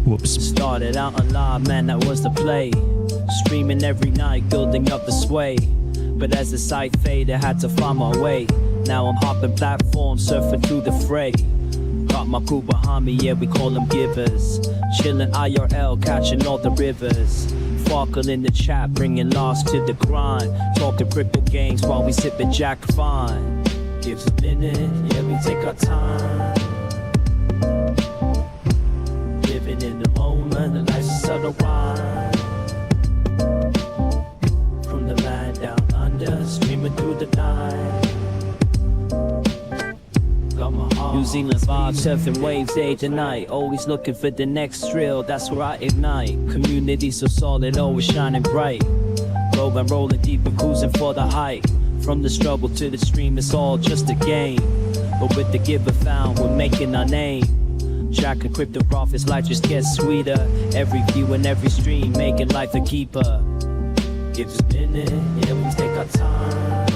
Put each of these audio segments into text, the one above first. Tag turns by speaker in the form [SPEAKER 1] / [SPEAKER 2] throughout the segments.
[SPEAKER 1] Whoops.
[SPEAKER 2] Started out alive, man, that was the play. Streaming every night, building up the sway. But as the sight faded, had to find my way. Now I'm hopping platforms, surfing through the fray. Got my crew behind me, yeah, we call them givers. Chillin' IRL, catching all the rivers. Farkle in the chat, bringing loss to the grind. Talking crypto games while we sippin' Jack Fine. Gives a minute, yeah, we take our time. Living in the moment, the life's a subtle rhyme. From the land down under, streaming through the night. Got my heart. New Zealand vibes, surfing waves day to night. Always looking for the next thrill, that's where I ignite. Community so solid, always shining bright. Rolling deep and cruising for the height. From the struggle to the stream, it's all just a game. But with the giver found, we're making our name. Jack and crypto profits, life just gets sweeter. Every view and every stream, making life a keeper. Gives a minute, yeah, we take our time.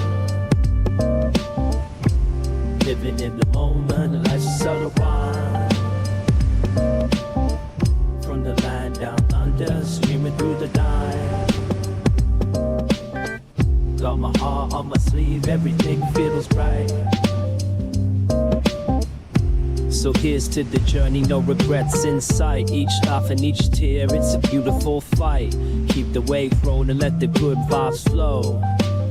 [SPEAKER 2] Living in the moment, the life's a subtle rhyme. From the land down under, streaming through the night. Got my heart on my sleeve, everything feels right. So here's to the journey, no regrets in sight. Each laugh and each tear, it's a beautiful fight. Keep the wave rolling, let the good vibes flow.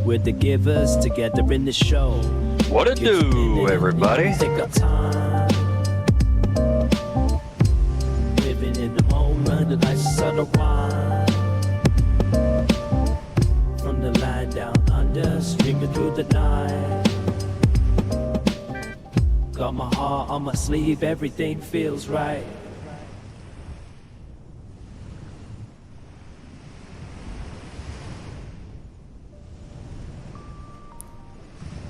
[SPEAKER 2] We're the givers, together in the show.
[SPEAKER 3] What it do, everybody?
[SPEAKER 2] Take our time. Living in the moment, the life's a subtle rhyme. From the land down under, streaming through the night. Got my heart on my sleeve, everything feels right.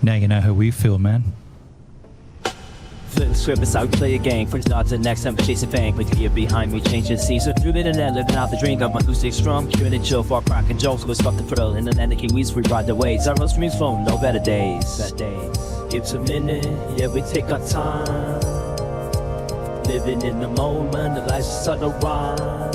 [SPEAKER 1] Now you know how we feel, man.
[SPEAKER 2] Flip the script, it's how we play a game. From start to the next time, chasing fame. With the gear behind me, changing scenes. So through the internet, living out the dream. Got my acoustic strum, curing and chill for our cracking jokes. Go spot the thrill. In the land of Kiwis, we ride the waves. Our road streams flow, no better days. Gives a minute, yeah, we take our time. Living in the moment, the life's a subtle rhyme.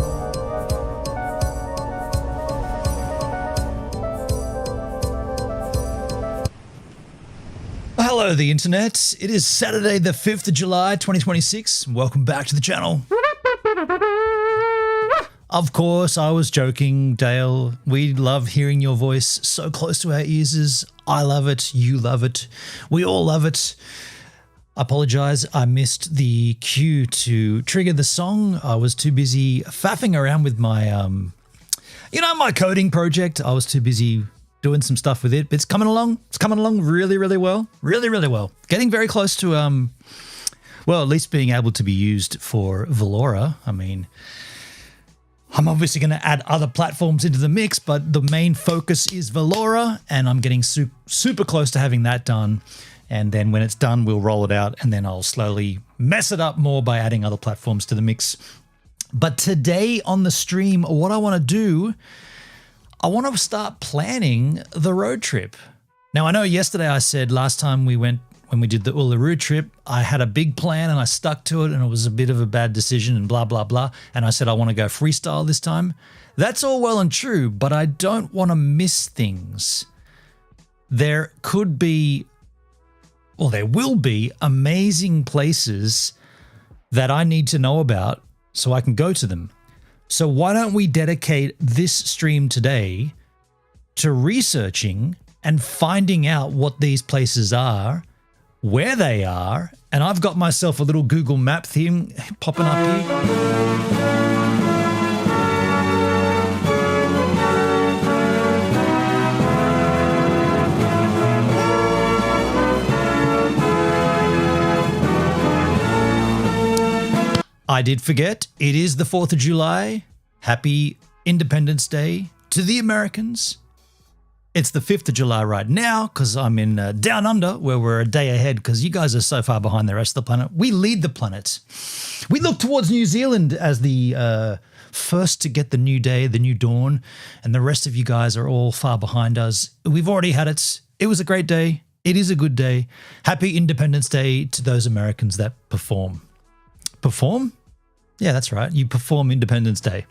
[SPEAKER 1] Hello, the internet. It is Saturday, the 5th of July, 2026. Welcome back to the channel. Of course, I was joking, Dale. We love hearing your voice so close to our ears. I love it. You love it. We all love it. I apologize. I missed the cue to trigger the song. I was too busy faffing around with my, my coding project. I was too busy doing some stuff with it, but it's coming along. It's coming along really, really well. Really, really well. Getting very close to, well, at least being able to be used for Valora. I mean, I'm obviously going to add other platforms into the mix, but the main focus is Valora, and I'm getting super close to having that done. And then when it's done, we'll roll it out, and then I'll slowly mess it up more by adding other platforms to the mix. But today on the stream, what I want to do, I want to start planning the road trip. Now, I know yesterday I said last time when we did the Uluru trip, I had a big plan and I stuck to it and it was a bit of a bad decision and blah, blah, blah. And I said I want to go freestyle this time. That's all well and true, but I don't want to miss things. There could be, well, there will be amazing places that I need to know about so I can go to them. So why don't we dedicate this stream today to researching and finding out what these places are, where they are, and I've got myself a little Google Map theme popping up here. I did forget, it is the 4th of July. Happy Independence Day to the Americans. It's the 5th of July right now because I'm in Down Under, where we're a day ahead because you guys are so far behind the rest of the planet. We lead the planet. We look towards New Zealand as the first to get the new day, the new dawn, and the rest of you guys are all far behind us. We've already had it. It was a great day. It is a good day. Happy Independence Day to those Americans that perform. Perform? Yeah, that's right. You perform Independence Day.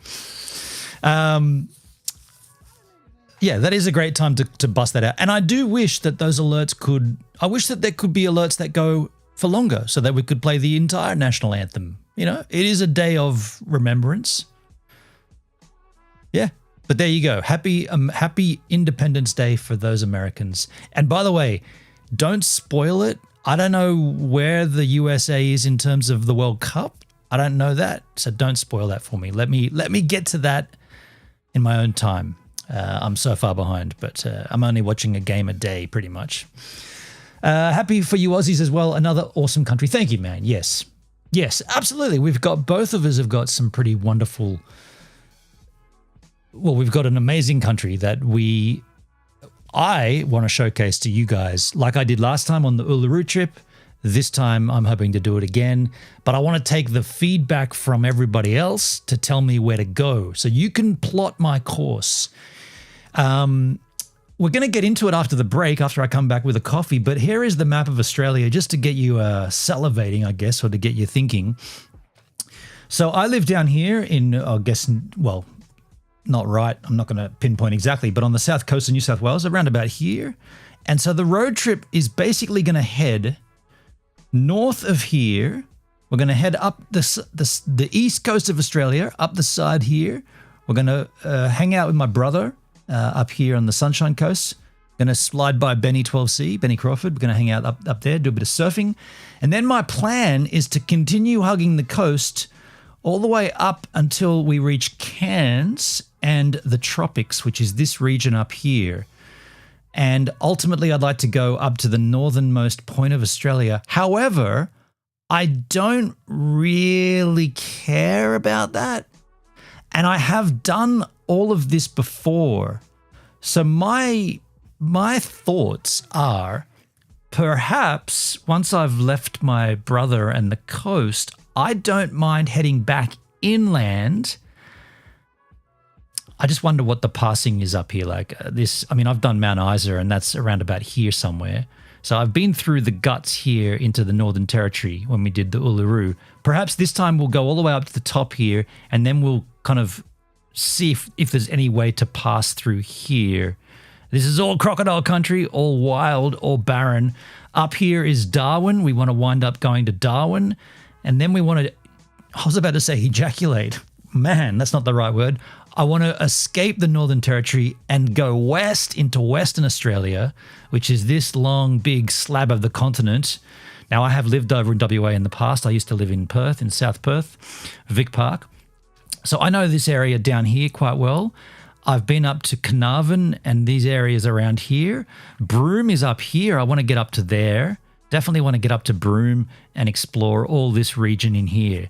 [SPEAKER 1] Yeah, that is a great time to bust that out. And I do wish that those alerts I wish that there could be alerts that go for longer so that we could play the entire national anthem. You know, it is a day of remembrance. Yeah, but there you go. Happy Independence Day for those Americans. And by the way, don't spoil it. I don't know where the USA is in terms of the World Cup. I don't know that. So don't spoil that for me. Let me get to that in my own time. I'm so far behind, but I'm only watching a game a day pretty much. Happy for you Aussies as well. Another awesome country. Thank you, man. Yes, absolutely. Both of us have got some pretty wonderful. Well, we've got an amazing country that I want to showcase to you guys like I did last time on the Uluru trip. This time I'm hoping to do it again, but I want to take the feedback from everybody else to tell me where to go so you can plot my course. We're going to get into it after the break, after I come back with a coffee, but here is the map of Australia just to get you salivating, I guess, or to get you thinking. So I live down here in, I guess, well, not right, I'm not going to pinpoint exactly, but on the south coast of New South Wales, around about here. And so the road trip is basically going to head north of here. We're going to head up the east coast of Australia, up the side here. We're going to hang out with my brother up here on the Sunshine Coast. Going to slide by Benny 12C, Benny Crawford. We're going to hang out up there, do a bit of surfing. And then my plan is to continue hugging the coast all the way up until we reach Cairns and the tropics, which is this region up here. And ultimately, I'd like to go up to the northernmost point of Australia. However, I don't really care about that. And I have done all of this before. So my thoughts are, perhaps once I've left my brother and the coast, I don't mind heading back inland. I just wonder what the passing is up here like. I've done Mount Isa, and that's around about here somewhere. So I've been through the guts here into the Northern Territory when we did the Uluru. Perhaps this time we'll go all the way up to the top here, and then we'll kind of see if there's any way to pass through here. This is all crocodile country, all wild, all barren. Up here is Darwin. We want to wind up going to Darwin, and then we want to, I was about to say ejaculate. Man, that's not the right word. I want to escape the Northern Territory and go west into Western Australia, which is this long, big slab of the continent. Now, I have lived over in WA in the past. I used to live in Perth, in South Perth, Vic Park. So I know this area down here quite well. I've been up to Carnarvon and these areas around here. Broome is up here. I want to get up to there. Definitely want to get up to Broome and explore all this region in here.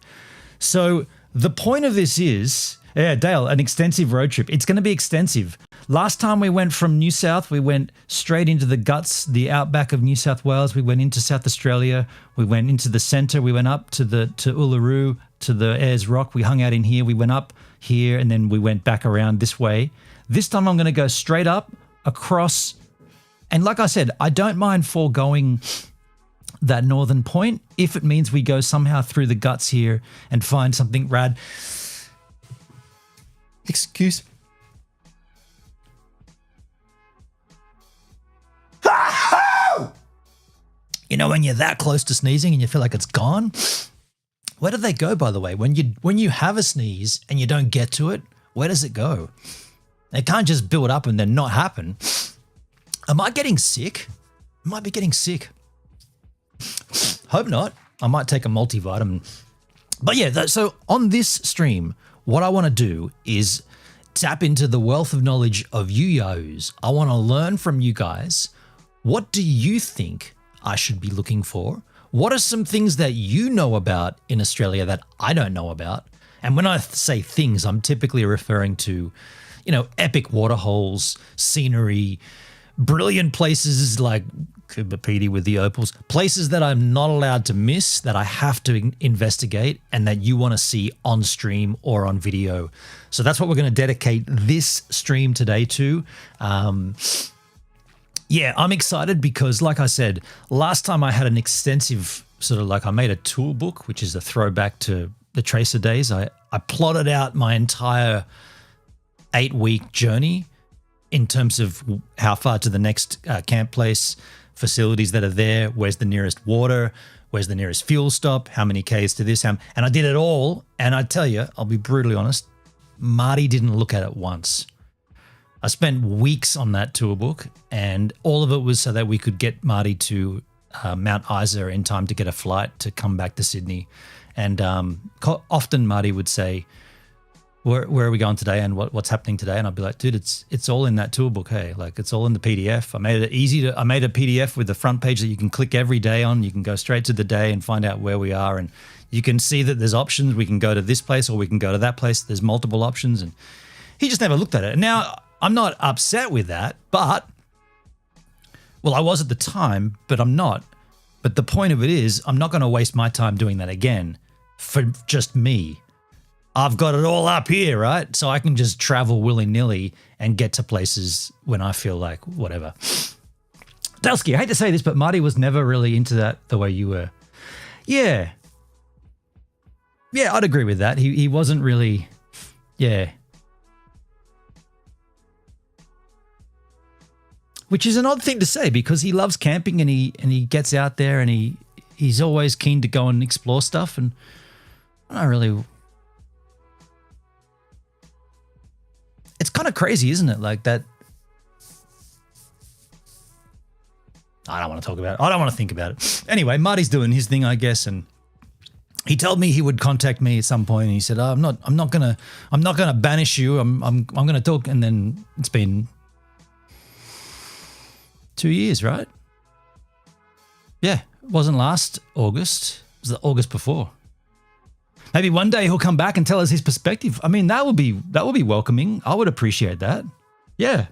[SPEAKER 1] So the point of this is, yeah, Dale, an extensive road trip. It's going to be extensive. Last time we went from New South, we went straight into the guts, the outback of New South Wales. We went into South Australia. We went into the centre. We went up to Uluru, to the Ayers Rock. We hung out in here. We went up here, and then we went back around this way. This time I'm going to go straight up across. And like I said, I don't mind foregoing that northern point if it means we go somehow through the guts here and find something rad. Excuse me. You know when you're that close to sneezing and you feel like it's gone? Where do they go, by the way? When you have a sneeze and you don't get to it, where does it go? It can't just build up and then not happen. Am I getting sick? I might be getting sick. Hope not. I might take a multivitamin. But yeah, so on this stream, what I want to do is tap into the wealth of knowledge of you yahoos. I want to learn from you guys. What do you think I should be looking for? What are some things that you know about in Australia that I don't know about? And when I say things, I'm typically referring to, epic waterholes, scenery, brilliant places like Kubapedi with the opals, places that I'm not allowed to miss, that I have to investigate and that you want to see on stream or on video. So that's what we're going to dedicate this stream today to. Yeah, I'm excited because, like I said, last time I had an extensive sort of I made a tour book, which is a throwback to the Tracer days. I plotted out my entire 8-week journey in terms of how far to the next camp place, facilities that are there, where's the nearest water, where's the nearest fuel stop, how many Ks to this, and I did it all. And I tell you, I'll be brutally honest, Marty didn't look at it once. I spent weeks on that tour book, and all of it was so that we could get Marty to Mount Isa in time to get a flight to come back to Sydney. And often Marty would say, where are we going today and what's happening today? And I'd be like, dude, it's all in that tour book, hey? Like, it's all in the PDF. I made it easy I made a PDF with the front page that you can click every day on. You can go straight to the day and find out where we are. And you can see that there's options. We can go to this place or we can go to that place. There's multiple options. And he just never looked at it. And now I'm not upset with that, but, well, I was at the time, but I'm not. But the point of it is, I'm not going to waste my time doing that again for just me. I've got it all up here, right? So I can just travel willy-nilly and get to places when I feel like whatever. Delsky, I hate to say this, but Marty was never really into that the way you were. Yeah. Yeah, I'd agree with that. He wasn't really, yeah. Which is an odd thing to say because he loves camping and he gets out there and he's always keen to go and explore stuff, and I don't really. It's kind of crazy, isn't it? Like that. I don't want to talk about it. I don't want to think about it. Anyway, Marty's doing his thing, I guess, and he told me he would contact me at some point. And he said, "I'm not gonna banish you. I'm gonna talk." And then it's been 2 years, right? Yeah, it wasn't last August. It was the August before. Maybe one day he'll come back and tell us his perspective. I mean, that would be welcoming. I would appreciate that. Yeah.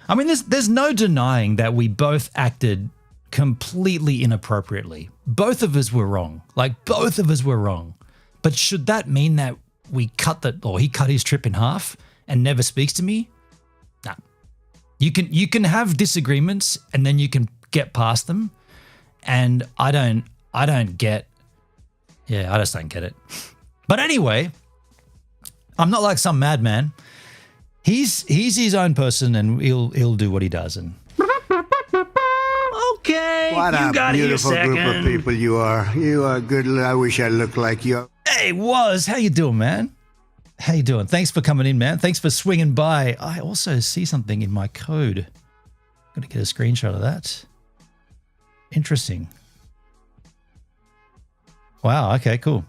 [SPEAKER 1] I mean, there's no denying that we both acted completely inappropriately. Both of us were wrong. Like, both of us were wrong. But should that mean that he cut his trip in half and never speaks to me? Nah. You can have disagreements and then you can get past them. And I just don't get it. But anyway, I'm not like some madman. He's his own person and he'll do what he does. And okay,
[SPEAKER 4] what
[SPEAKER 1] you got
[SPEAKER 4] a beautiful group of people you are. You are good. I wish I looked like you.
[SPEAKER 1] Hey, how you doing, man? How you doing? Thanks for coming in, man. Thanks for swinging by. I also see something in my code. Got to get a screenshot of that. Interesting. Wow. Okay. Cool.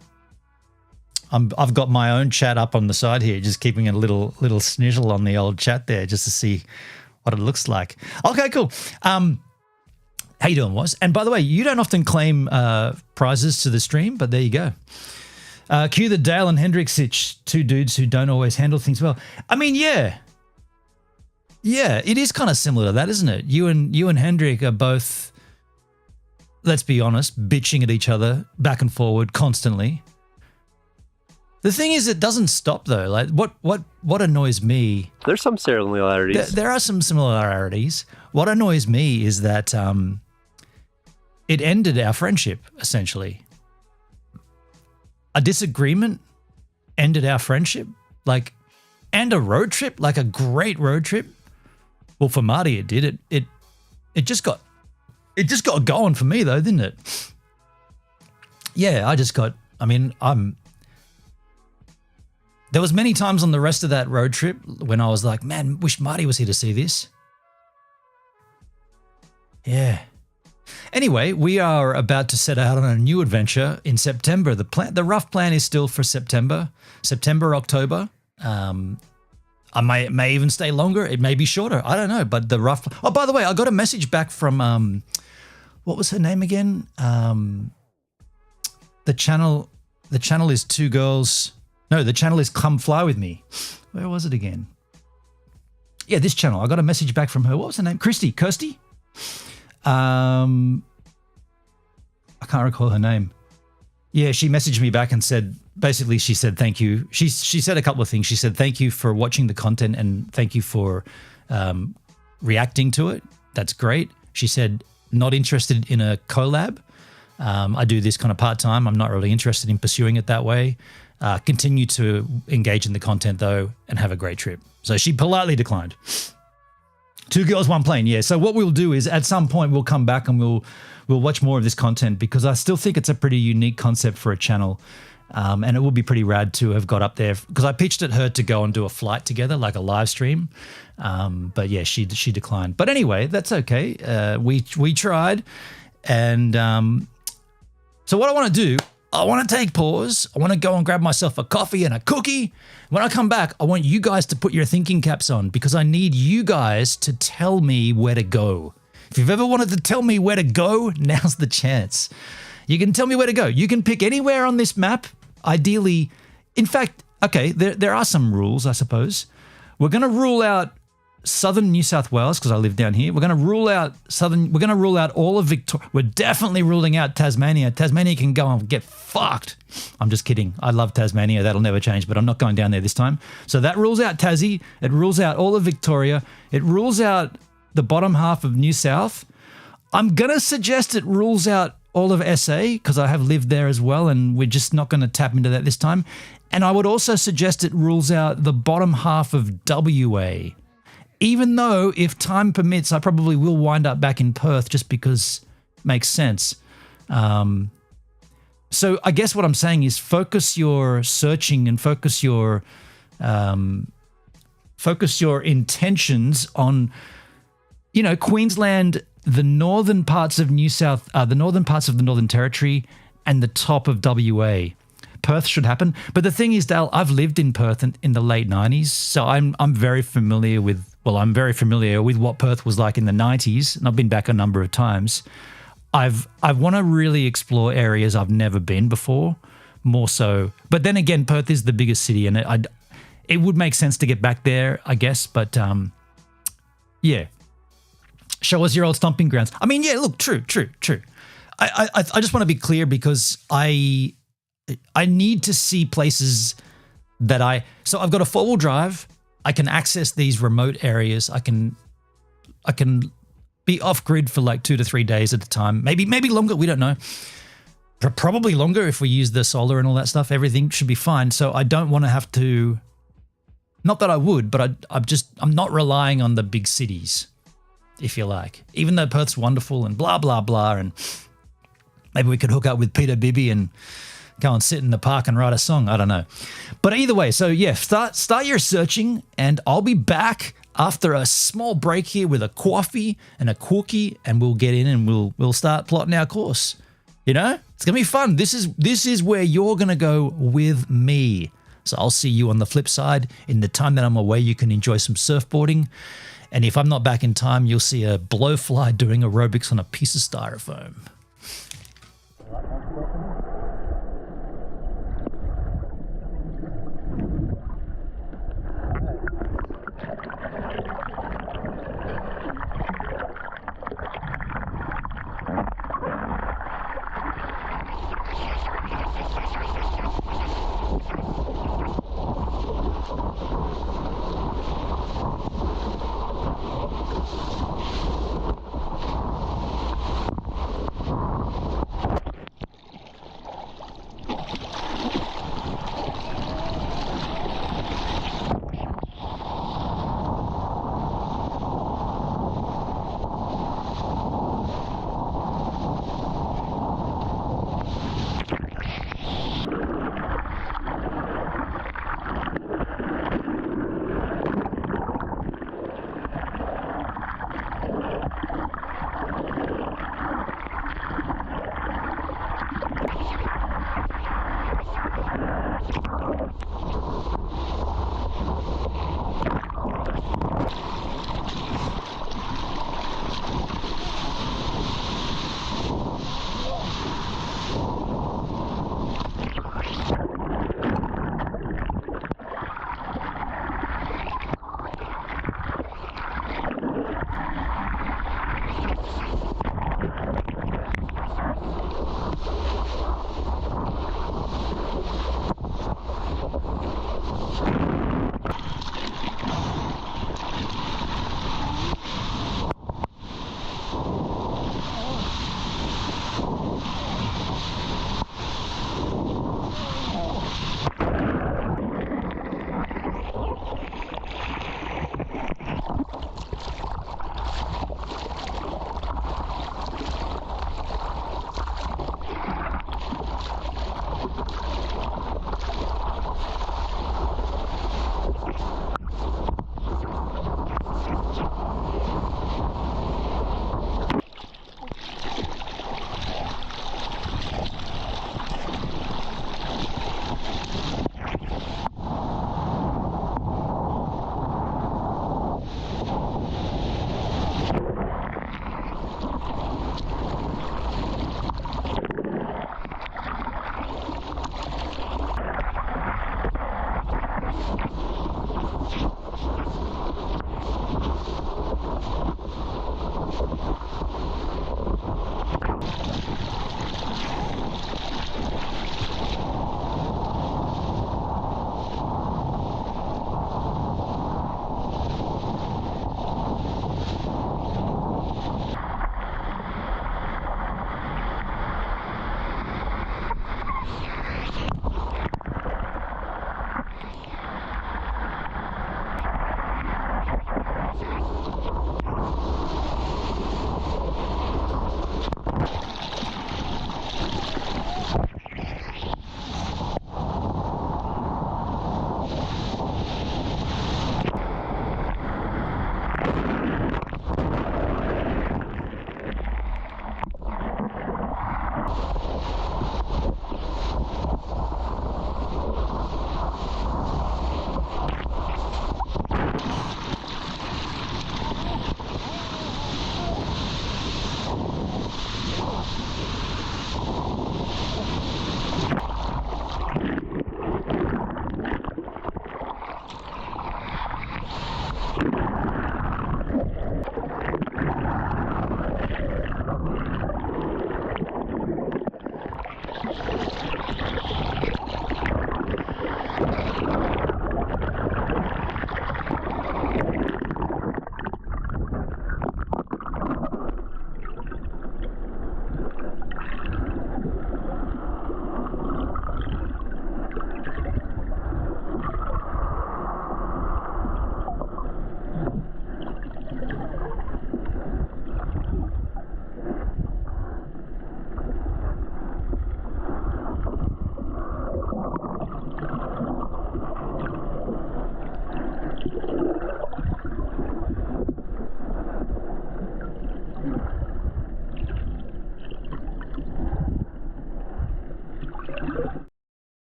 [SPEAKER 1] I've got my own chat up on the side here, just keeping a little snizzle on the old chat there, just to see what it looks like. Okay. Cool. How you doing, Woz? And by the way, you don't often claim prizes to the stream, but there you go. Cue the Dale and Hendrix, two dudes who don't always handle things well. I mean, yeah, it is kind of similar to that, isn't it? You and Hendrik are both, let's be honest, bitching at each other back and forward constantly. The thing is, it doesn't stop though. Like, what annoys me?
[SPEAKER 5] There's some similarities.
[SPEAKER 1] There are some similarities. What annoys me is that it ended our friendship essentially. A disagreement ended our friendship, and a road trip, like a great road trip. Well, for Marty, it did. It just got going for me though, didn't it? Yeah, there was many times on the rest of that road trip when I was like, man, wish Marty was here to see this. Yeah. Anyway, we are about to set out on a new adventure in September. The rough plan is still for September, October. I may even stay longer. It may be shorter. I don't know. But the rough. Oh, by the way, I got a message back from what was her name again? The channel is Two Girls. No, the channel is Come Fly With Me. Where was it again? Yeah, this channel. I got a message back from her. What was her name? Kirsty? I can't recall her name. Yeah, she messaged me back and said, basically she said thank you. She said a couple of things. She said thank you for watching the content and thank you for reacting to it. That's great. She said, not interested in a collab. I do this kind of part-time. I'm not really interested in pursuing it that way. Continue to engage in the content though and have a great trip. So she politely declined. 2 girls, 1 plane. Yeah. So what we'll do is at some point we'll come back and we'll watch more of this content because I still think it's a pretty unique concept for a channel. And it would be pretty rad to have got up there because I pitched at her to go and do a flight together, like a live stream. But yeah, she declined. But anyway, that's okay. We tried. And so what I want to do, I want to take pause. I want to go and grab myself a coffee and a cookie. When I come back, I want you guys to put your thinking caps on because I need you guys to tell me where to go. If you've ever wanted to tell me where to go, now's the chance. You can tell me where to go. You can pick anywhere on this map. Ideally, in fact, okay, there are some rules, I suppose. We're going to rule out southern New South Wales because I live down here. We're going to rule out all of Victoria. We're definitely ruling out Tasmania. Tasmania can go and get fucked. I'm just kidding. I love Tasmania. That'll never change, but I'm not going down there this time. So that rules out Tassie. It rules out all of Victoria. It rules out the bottom half of New South. I'm going to suggest it rules out all of SA because I have lived there as well and we're just not going to tap into that this time. And I would also suggest it rules out the bottom half of WA. Even though if time permits, I probably will wind up back in Perth just because it makes sense. So I guess what I'm saying is focus your searching and focus your intentions on, Queensland, the northern parts of the Northern Territory and the top of WA. Perth should happen. But the thing is, Dale, I've lived in Perth in the late 90s, so I'm very familiar with what Perth was like in the 90s, and I've been back a number of times. I want to really explore areas I've never been before, more so. But then again, Perth is the biggest city, and it would make sense to get back there, I guess. But yeah, show us your old stomping grounds. I mean, yeah, look, true. I just want to be clear because I need to see places that so I've got a 4-wheel drive. I can access these remote areas. I can be off grid for like 2 to 3 days at a time. Maybe longer. We don't know. Probably longer if we use the solar and all that stuff. Everything should be fine. So I don't want to have to. Not that I would, but I'm not relying on the big cities, if you like. Even though Perth's wonderful and blah blah blah, and maybe we could hook up with Peter Bibby and go and sit in the park and write a song. I don't know. But either way, so yeah, start your searching and I'll be back after a small break here with a coffee and a cookie and we'll get in and we'll start plotting our course. It's going to be fun. This is where you're going to go with me. So I'll see you on the flip side. In the time that I'm away, you can enjoy some surfboarding. And if I'm not back in time, you'll see a blowfly doing aerobics on a piece of styrofoam.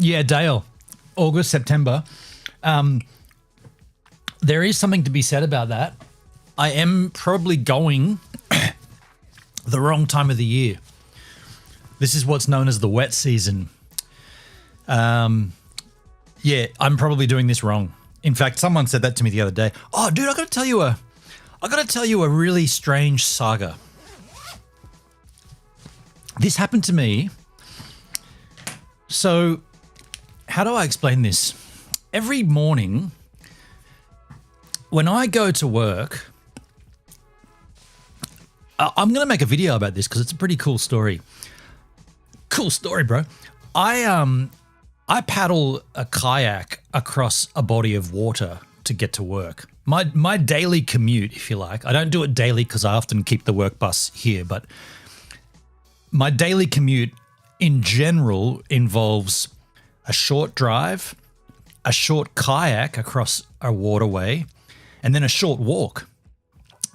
[SPEAKER 1] Yeah, Dale, August, September. There is something to be said about that. I am probably going the wrong time of the year. This is what's known as the wet season. Yeah, I'm probably doing this wrong. In fact, someone said that to me the other day. Oh, dude, I got to tell you a really strange saga. This happened to me. So, how do I explain this? Every morning, when I go to work, I'm going to make a video about this because it's a pretty cool story. Cool story, bro. I paddle a kayak across a body of water to get to work. My daily commute, if you like. I don't do it daily because I often keep the work bus here, but my daily commute in general involves a short drive, a short kayak across a waterway, and then a short walk.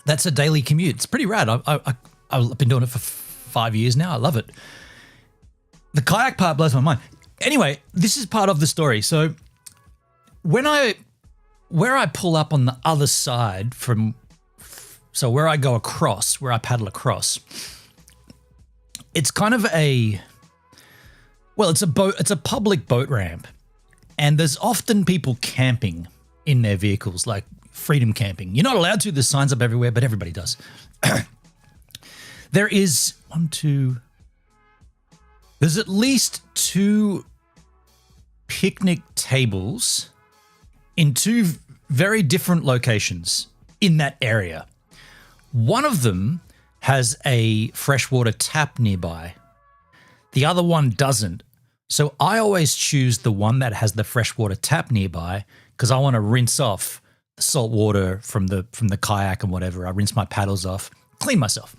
[SPEAKER 1] That's a daily commute. It's pretty rad. I've been doing it for 5 years now. I love it. The kayak part blows my mind. Anyway, this is part of the story. So where I pull up on the other side so where I go across, where I paddle across, it's kind of it's a public boat ramp, and there's often people camping in their vehicles, like freedom camping. You're not allowed to, there's signs up everywhere, but everybody does. There's at least 2 picnic tables in 2 very different locations in that area. One of them has a freshwater tap nearby. The other one doesn't. So I always choose the one that has the freshwater tap nearby because I want to rinse off the salt water from the kayak and whatever. I rinse my paddles off, clean myself.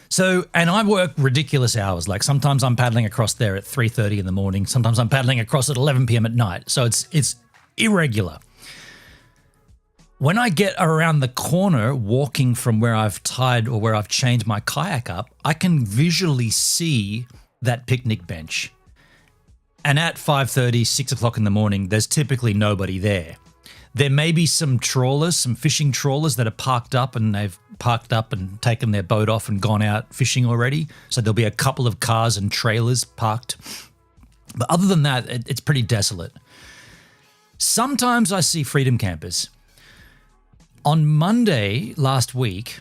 [SPEAKER 1] So, and I work ridiculous hours. Like sometimes I'm paddling across there at 3:30 in the morning. Sometimes I'm paddling across at 11 p.m. at night. So it's irregular. When I get around the corner walking from where I've tied or where I've chained my kayak up, I can visually see that picnic bench. And at 5:30, 6 o'clock in the morning, there's typically nobody there. There may be some trawlers, some fishing trawlers that are parked up, and they've parked up and taken their boat off and gone out fishing already. So there'll be a couple of cars and trailers parked. But other than that, it's pretty desolate. Sometimes I see freedom campers. On Monday last week,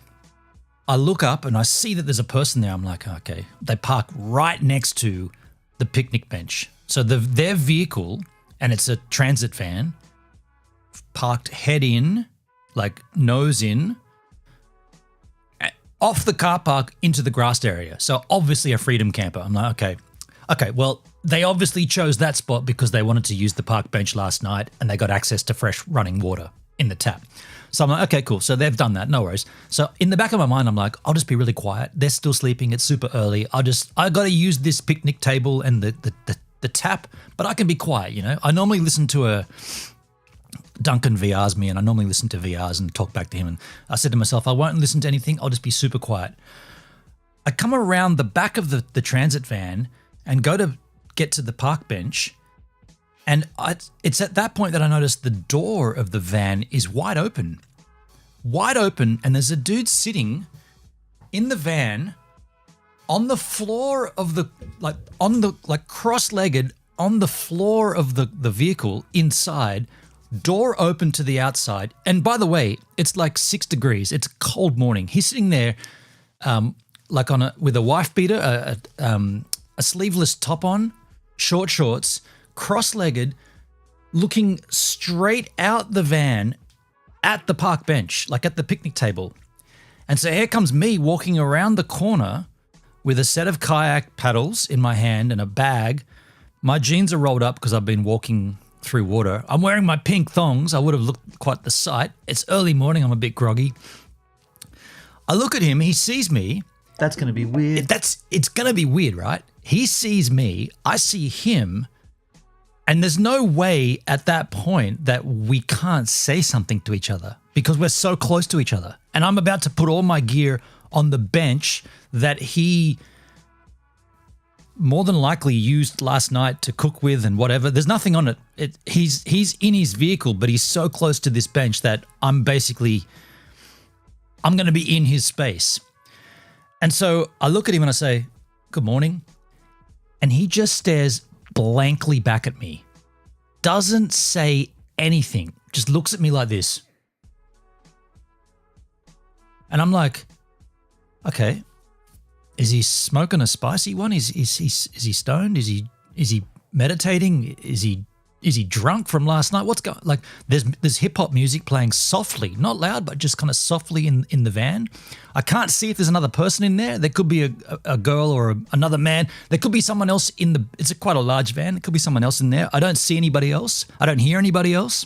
[SPEAKER 1] I look up and I see that there's a person there. I'm like, okay. They park right next to the picnic bench. So their vehicle, and it's a transit van, parked head in, like nose in, off the car park into the grassed area. So obviously a freedom camper. I'm like, okay, well, they obviously chose that spot because they wanted to use the park bench last night and they got access to fresh running water in the tap. So I'm like, okay, cool. So they've done that. No worries. So in the back of my mind, I'm like, I'll just be really quiet. They're still sleeping. It's super early. I got to use this picnic table and the tap, but I can be quiet, you know? I normally listen to Duncan VRs me, and I normally listen to VRs and talk back to him. And I said to myself, I won't listen to anything. I'll just be super quiet. I come around the back of the transit van and go to get to the park bench. And it's at that point that I noticed the door of the van is wide open. And there's a dude sitting in the van on the floor of cross-legged on the floor of the vehicle inside, door open to the outside. And by the way, it's like 6 degrees. It's a cold morning. He's sitting there with a wife beater, a sleeveless top on, short shorts, cross-legged, looking straight out the van at the park bench, like at the picnic table. And so here comes me walking around the corner with a set of kayak paddles in my hand and a bag. My jeans are rolled up because I've been walking through water. I'm wearing my pink thongs. I would have looked quite the sight. It's early morning. I'm a bit groggy. I look at him. He sees me.
[SPEAKER 5] That's going to be weird.
[SPEAKER 1] It's going to be weird, right? He sees me. I see him. And there's no way at that point that we can't say something to each other because we're so close to each other. And I'm about to put all my gear on the bench that he more than likely used last night to cook with and whatever. There's nothing on it. He's in his vehicle, but he's so close to this bench that I'm going to be in his space. And so I look at him and I say, good morning. And he just stares blankly back at me. Doesn't say anything. Just looks at me like this. And I'm like, okay, is he smoking a spicy one? Is he stoned? Is he meditating? Is he drunk from last night? What's going? Like, there's hip hop music playing softly, not loud, but just kind of softly in the van. I can't see if there's another person in there. There could be a girl or another man. There could be someone else it's quite a large van. There could be someone else in there. I don't see anybody else. I don't hear anybody else.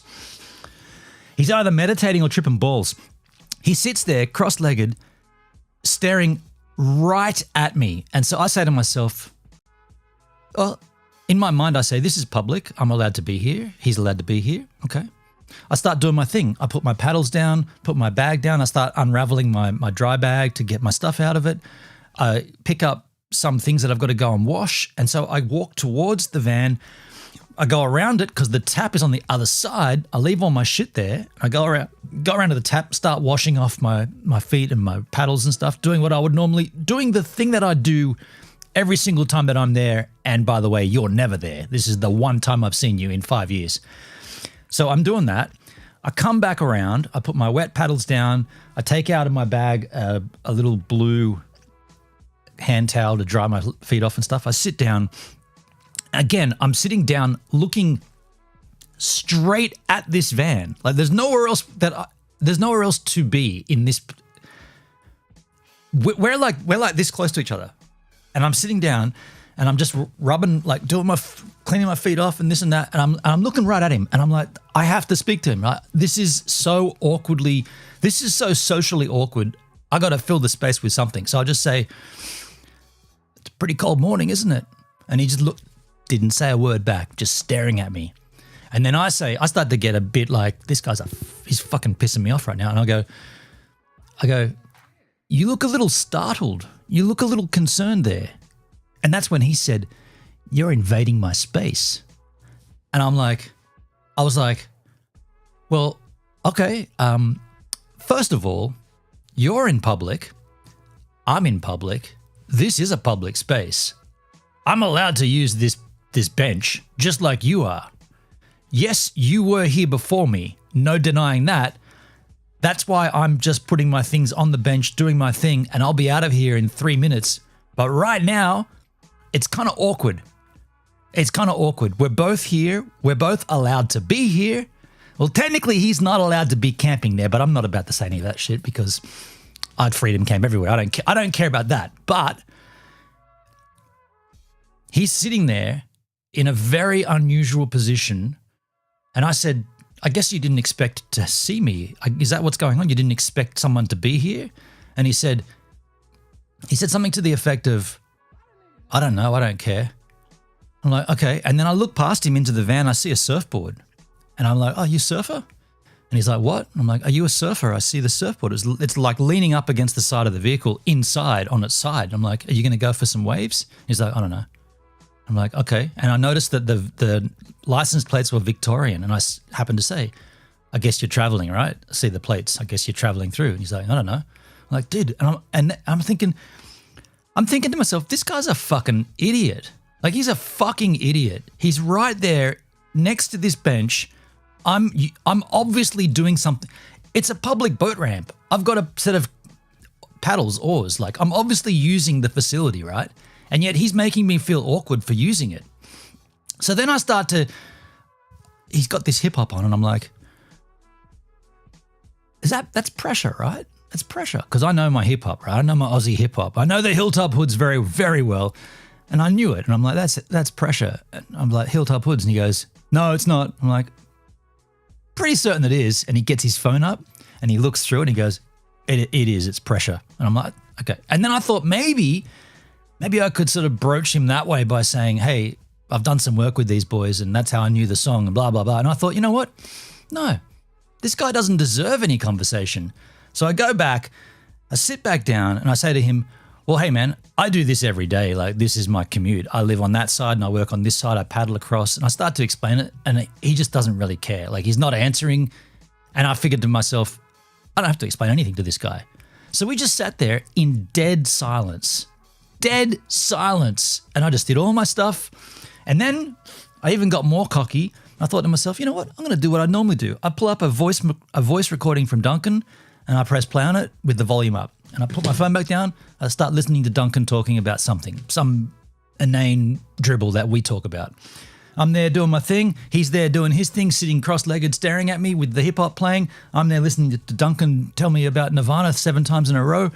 [SPEAKER 1] He's either meditating or tripping balls. He sits there cross-legged, staring right at me. And so I say to myself, well, in my mind, I say, this is public. I'm allowed to be here. He's allowed to be here. Okay. I start doing my thing. I put my paddles down, put my bag down. I start unraveling my dry bag to get my stuff out of it. I pick up some things that I've got to go and wash. And so I walk towards the van. I go around it because the tap is on the other side. I leave all my shit there. I go around to the tap, start washing off my feet and my paddles and stuff, doing the thing that I do every single time that I'm there. And by the way, you're never there. This is the one time I've seen you in 5 years. So I'm doing that. I come back around. I put my wet paddles down. I take out of my bag a little blue hand towel to dry my feet off and stuff. I sit down. Again, I'm sitting down looking straight at this van. Like there's nowhere else to be in this. We're like this close to each other. And I'm sitting down and I'm just rubbing, like cleaning my feet off and this and that. And I'm looking right at him and I'm like, I have to speak to him. Right? This is so socially awkward. I got to fill the space with something. So I just say, it's a pretty cold morning, isn't it? And he just didn't say a word back, just staring at me. And then I start to get a bit like, this guy's he's fucking pissing me off right now. And I go, you look a little startled. You look a little concerned there. And that's when he said, you're invading my space. And I was like, well, okay. First of all, you're in public. I'm in public. This is a public space. I'm allowed to use this bench just like you are. Yes, you were here before me. No denying that. That's why I'm just putting my things on the bench, doing my thing, and I'll be out of here in 3 minutes. But right now, it's kind of awkward. We're both here. We're both allowed to be here. Well, technically, he's not allowed to be camping there, but I'm not about to say any of that shit because I'd freedom camp everywhere. I don't care about that. But he's sitting there in a very unusual position. And I said, I guess you didn't expect to see me. Is that what's going on? You didn't expect someone to be here? And he said something to the effect of, I don't know, I don't care. I'm like, okay. And then I look past him into the van. I see a surfboard. And I'm like, oh, you a surfer? And he's like, what? I'm like, are you a surfer? I see the surfboard. It's like leaning up against the side of the vehicle inside on its side. I'm like, are you going to go for some waves? He's like, I don't know. I'm like, okay. And I noticed that the license plates were Victorian. And I happened to say, I guess you're traveling, right? I see the plates. I guess you're traveling through. And he's like, I don't know. I'm like, dude. And I'm thinking to myself, this guy's a fucking idiot. Like, he's a fucking idiot. He's right there next to this bench. I'm obviously doing something. It's a public boat ramp. I've got a set of paddles, oars. Like, I'm obviously using the facility, right? And yet he's making me feel awkward for using it. So then he's got this hip hop on and I'm like, that's pressure, right? That's pressure. Because I know my hip hop, right? I know my Aussie hip hop. I know the Hilltop Hoods very, very well. And I knew it. And I'm like, that's pressure. And I'm like, Hilltop Hoods. And he goes, no, it's not. I'm like, pretty certain it is. And he gets his phone up and he looks through it and he goes, it is, it's pressure. And I'm like, okay. And then I thought maybe I could sort of broach him that way by saying, hey, I've done some work with these boys and that's how I knew the song and blah, blah, blah. And I thought, you know what? No, this guy doesn't deserve any conversation. So I go back, I sit back down and I say to him, well, hey man, I do this every day. Like, this is my commute. I live on that side and I work on this side. I paddle across, and I start to explain it, and he just doesn't really care. Like, he's not answering. And I figured to myself, I don't have to explain anything to this guy. So we just sat there in dead silence. Dead silence. And I just did all my stuff. And then I even got more cocky. I thought to myself, you know what? I'm going to do what I normally do. I pull up a voice recording from Duncan, and I press play on it with the volume up. And I put my phone back down. I start listening to Duncan talking about something, some inane dribble that we talk about. I'm there doing my thing. He's there doing his thing, sitting cross-legged, staring at me with the hip-hop playing. I'm there listening to Duncan tell me about Nirvana 7 times in a row.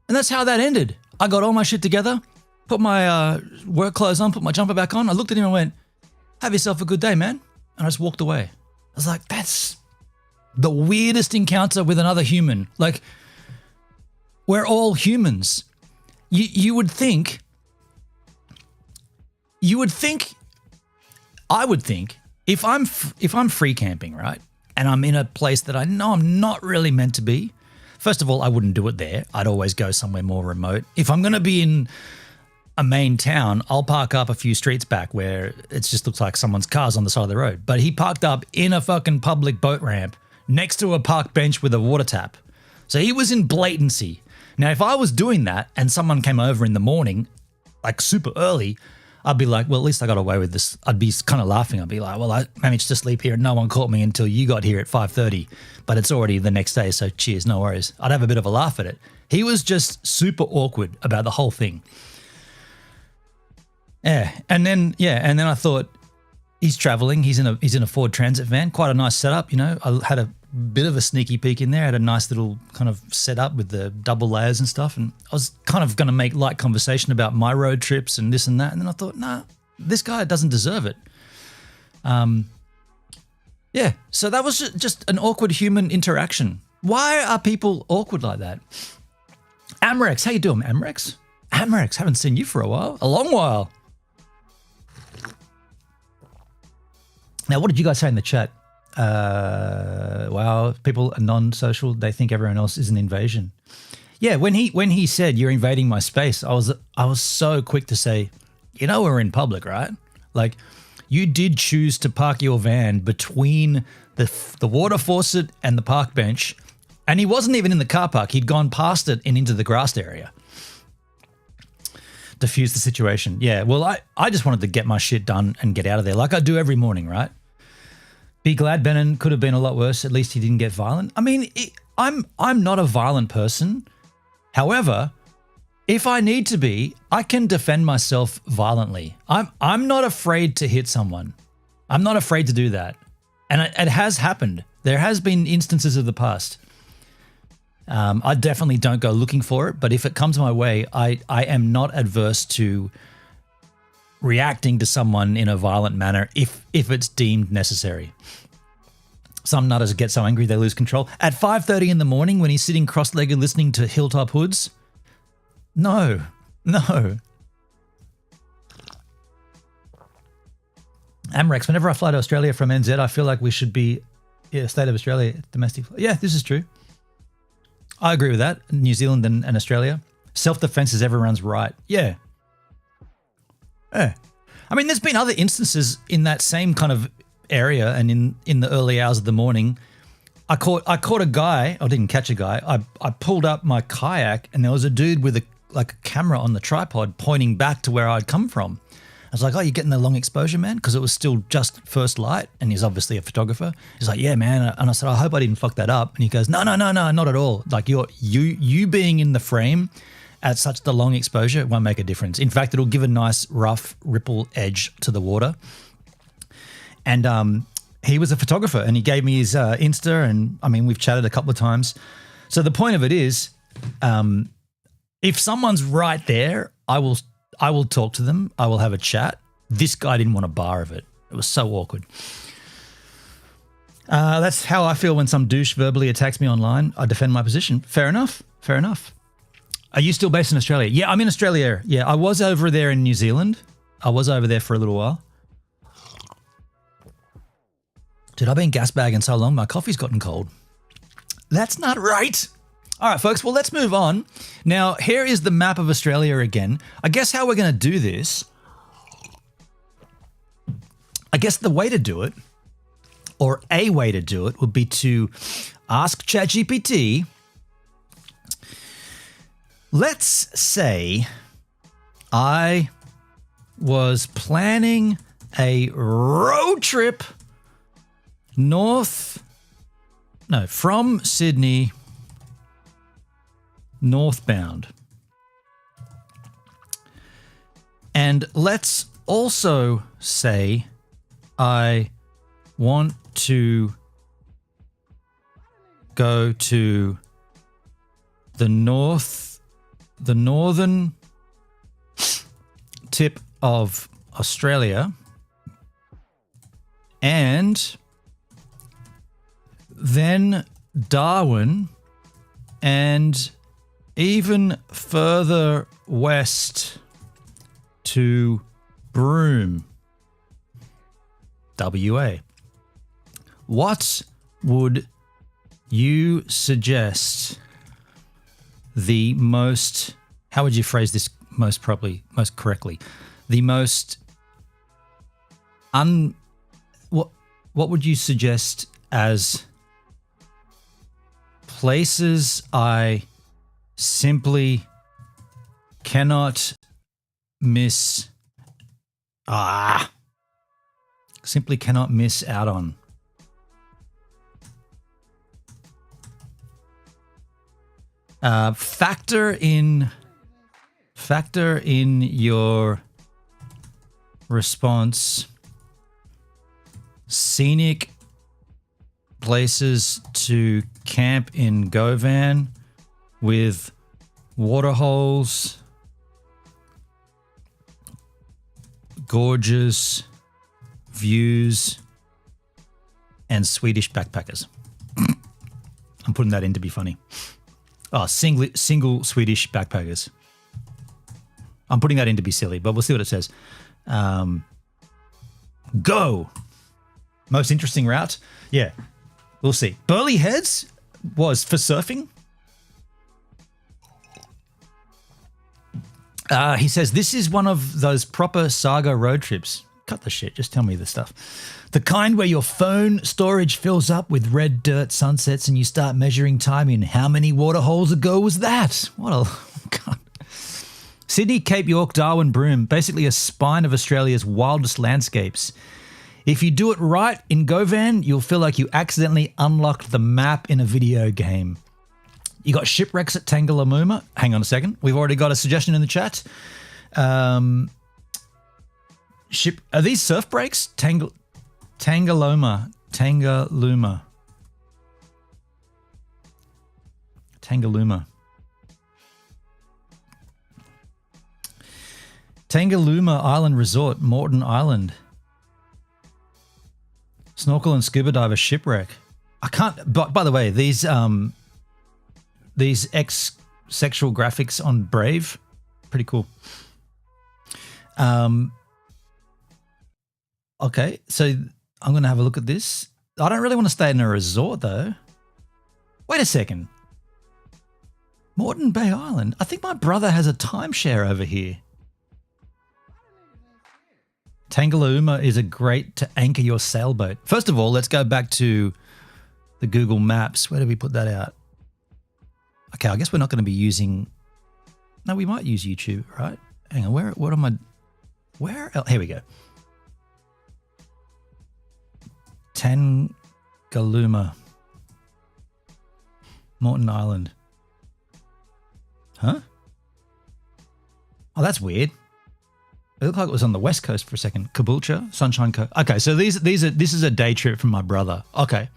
[SPEAKER 1] And that's how that ended. I got all my shit together, put my work clothes on, put my jumper back on. I looked at him and went, have yourself a good day, man. And I just walked away. I was like, that's the weirdest encounter with another human. Like, we're all humans. I would think, if I'm free camping, right, and I'm in a place that I know I'm not really meant to be, first of all, I wouldn't do it there. I'd always go somewhere more remote. If I'm going to be in a main town, I'll park up a few streets back where it just looks like someone's car's on the side of the road. But he parked up in a fucking public boat ramp next to a park bench with a water tap. So he was in blatancy. Now, if I was doing that and someone came over in the morning, like super early, I'd be like, well, at least I got away with this. I'd be kind of laughing. I'd be like, well, I managed to sleep here and no one caught me until you got here at 5:30, but it's already the next day, so cheers, no worries. I'd have a bit of a laugh at it. He was just super awkward about the whole thing. Yeah, and then I thought, he's traveling. He's in a Ford Transit van, quite a nice setup. You know, I had a bit of a sneaky peek in there. I had a nice little kind of setup with the double layers and stuff. And I was kind of going to make light conversation about my road trips and this and that. And then I thought, nah, this guy doesn't deserve it. Yeah, so that was just an awkward human interaction. Why are people awkward like that? Amrex, how you doing, Amrex? Amrex, haven't seen you for a while, a long while. Now, what did you guys say in the chat? Wow, people are non-social. They think everyone else is an invasion. Yeah, when he said you're invading my space, I was so quick to say, you know, we're in public, right? Like, you did choose to park your van between the water faucet and the park bench, and he wasn't even in the car park. He'd gone past it and into the grassed area. Diffuse the situation. Yeah, well, I just wanted to get my shit done and get out of there like I do every morning, right? Be glad Benin could have been a lot worse. At least he didn't get violent. I mean, I'm not a violent person. However, if I need to be, I can defend myself violently. I'm not afraid to hit someone. I'm not afraid to do that. And it has happened. There has been instances of the past. I definitely don't go looking for it, but if it comes my way, I am not adverse to reacting to someone in a violent manner if it's deemed necessary. Some nutters get so angry they lose control. At 5:30 in the morning when he's sitting cross-legged listening to Hilltop Hoods? No. Amrex, whenever I fly to Australia from NZ, I feel like we should be State of Australia, domestic. Yeah, this is true. I agree with that. New Zealand and Australia. Self-defense is everyone's right. Yeah. I mean, there's been other instances in that same kind of area and in the early hours of the morning. I caught a guy. I didn't catch a guy. I pulled up my kayak and there was a dude with a camera on the tripod pointing back to where I'd come from. I was like, oh, you're getting the long exposure, man? Because it was still just first light, and he's obviously a photographer. He's like, yeah, man. And I said, I hope I didn't fuck that up. And he goes, no, not at all. Like you being in the frame at such the long exposure won't make a difference. In fact, it'll give a nice rough ripple edge to the water. And he was a photographer, and he gave me his Insta, and I mean, we've chatted a couple of times. So the point of it is, if someone's right there, I will talk to them. I will have a chat. This guy didn't want a bar of it. It was so awkward. That's how I feel when some douche verbally attacks me online. I defend my position. Fair enough. Are you still based in Australia? Yeah, I'm in Australia. Yeah, I was over there in New Zealand. I was over there for a little while. Dude, I've been gas bagging so long, my coffee's gotten cold. That's not right. All right, folks. Well, let's move on. Now, here is the map of Australia again. I guess how we're going to do this, I guess the way to do it, or a way to do it, would be to ask ChatGPT, let's say I was planning a road trip from Sydney northbound. And let's also say I want to go to the northern tip of Australia and then Darwin and even further west to Broome, WA. What would you suggest the most, how would you phrase this most correctly? The most what would you suggest as places I simply cannot miss out on? Factor in your response scenic places to camp in Govan with waterholes, gorgeous views, and Swedish backpackers. I'm putting that in to be funny. Oh, single Swedish backpackers. I'm putting that in to be silly, but we'll see what it says. Go. Most interesting route? Yeah, we'll see. Burley Heads was for surfing. He says, this is one of those proper saga road trips. Cut the shit, just tell me the stuff. The kind where your phone storage fills up with red dirt sunsets and you start measuring time in how many water holes ago was that? What a... God. Sydney, Cape York, Darwin, Broome, basically a spine of Australia's wildest landscapes. If you do it right in Govan, you'll feel like you accidentally unlocked the map in a video game. You got shipwrecks at Tangalooma. Hang on a second. We've already got a suggestion in the chat. Are these surf breaks? Tangalooma. Tangalooma Island Resort, Moreton Island. Snorkel and scuba diver shipwreck. I can't. By the way, these ex-sexual graphics on Brave, pretty cool. Okay, so I'm gonna have a look at this. I don't really want to stay in a resort though. Wait a second. Moreton Bay Island. I think my brother has a timeshare over here. Tangalooma is a great to anchor your sailboat. First of all, let's go back to the Google Maps. Where did we put that out? Okay, I guess we're not going to be using... No, we might use YouTube, right? Hang on, what am I... Where else? Here we go. Tangalooma. Moreton Island. Huh? Oh, that's weird. It looked like it was on the west coast for a second. Caboolture, Sunshine Coast. Okay, so this is a day trip from my brother. Okay.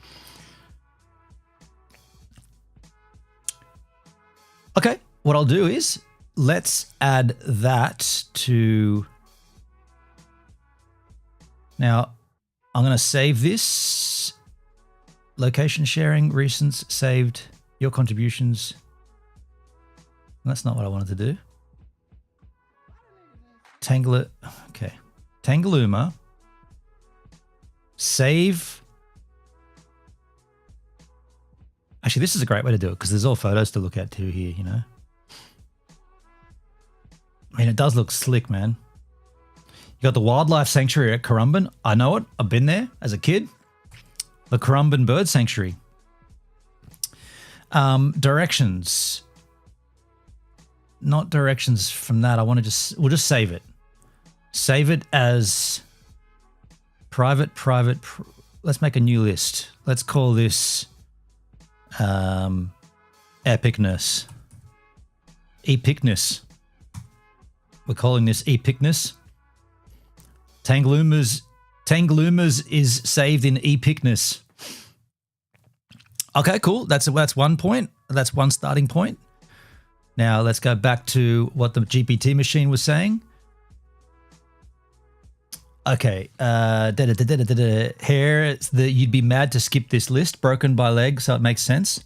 [SPEAKER 1] Okay, what I'll do is let's add that to... Now, I'm going to save this. Location sharing, recents, saved, your contributions. That's not what I wanted to do. Okay. Tangalooma. Save. Actually, this is a great way to do it because there's all photos to look at too here, you know. I mean, it does look slick, man. You got the wildlife sanctuary at Currumbin. I know it. I've been there as a kid. The Currumbin Bird Sanctuary. Directions. Not directions from that. We'll just save it. Save it as private. Let's make a new list. Let's call this epicness. Epicness. We're calling this epicness. Tangaloomers is saved in epicness. Okay, cool. That's 1 point. That's one starting point. Now let's go back to what the GPT machine was saying. Okay, hair. You'd be mad to skip this list. Broken by leg, so it makes sense.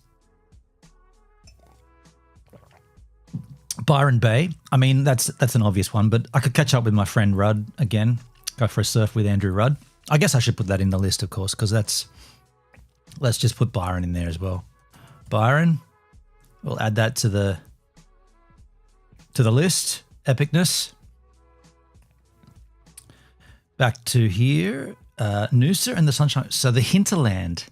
[SPEAKER 1] Byron Bay. I mean, that's an obvious one, but I could catch up with my friend Rudd again. Go for a surf with Andrew Rudd. I guess I should put that in the list, of course, because let's just put Byron in there as well. Byron. We'll add that to the list. Epicness. Back to here. Noosa and the Sunshine. So the hinterland.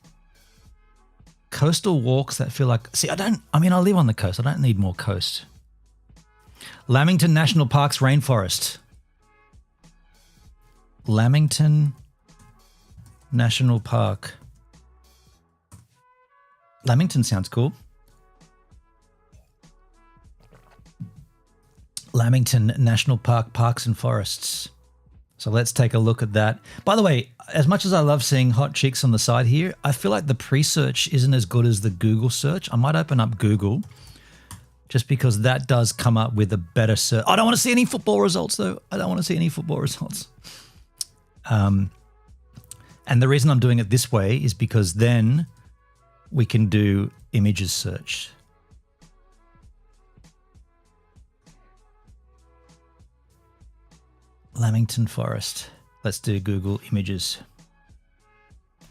[SPEAKER 1] Coastal walks that feel like... See, I live on the coast. I don't need more coast. Lamington National Park's rainforest. Lamington National Park. Lamington sounds cool. Lamington National Park, parks and forests. So let's take a look at that. By the way, as much as I love seeing hot chicks on the side here, I feel like the pre-search isn't as good as the Google search. I might open up Google just because that does come up with a better search. I don't want to see any football results though. I don't want to see any football results. And the reason I'm doing it this way is because then we can do images search. Lamington Forest. Let's do Google Images.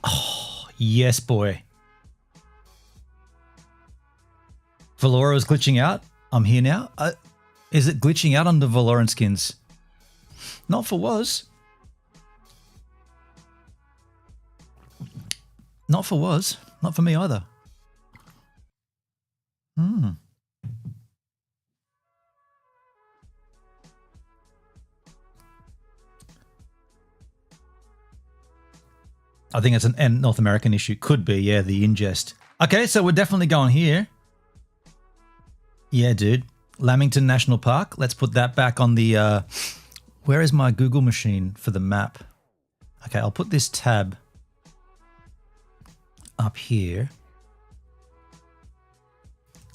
[SPEAKER 1] Oh, yes, boy. Valora is glitching out. I'm here now. Is it glitching out on the Valoran skins? Not for was. Not for was. Not for me either. I think it's an North American issue. Could be, yeah, the ingest. Okay, so we're definitely going here. Yeah, dude. Lamington National Park. Let's put that back on the... where is my Google machine for the map? Okay, I'll put this tab up here.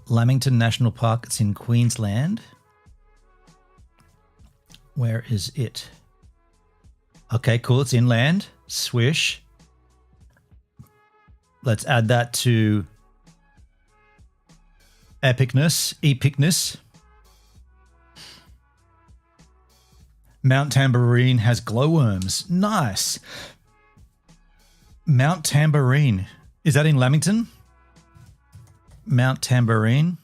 [SPEAKER 1] Lamington National Park. It's in Queensland. Where is it? Okay, cool. It's inland. Swish. Let's add that to epicness. Mount Tambourine has glowworms. Nice. Mount Tambourine. Is that in Lamington? Mount Tambourine.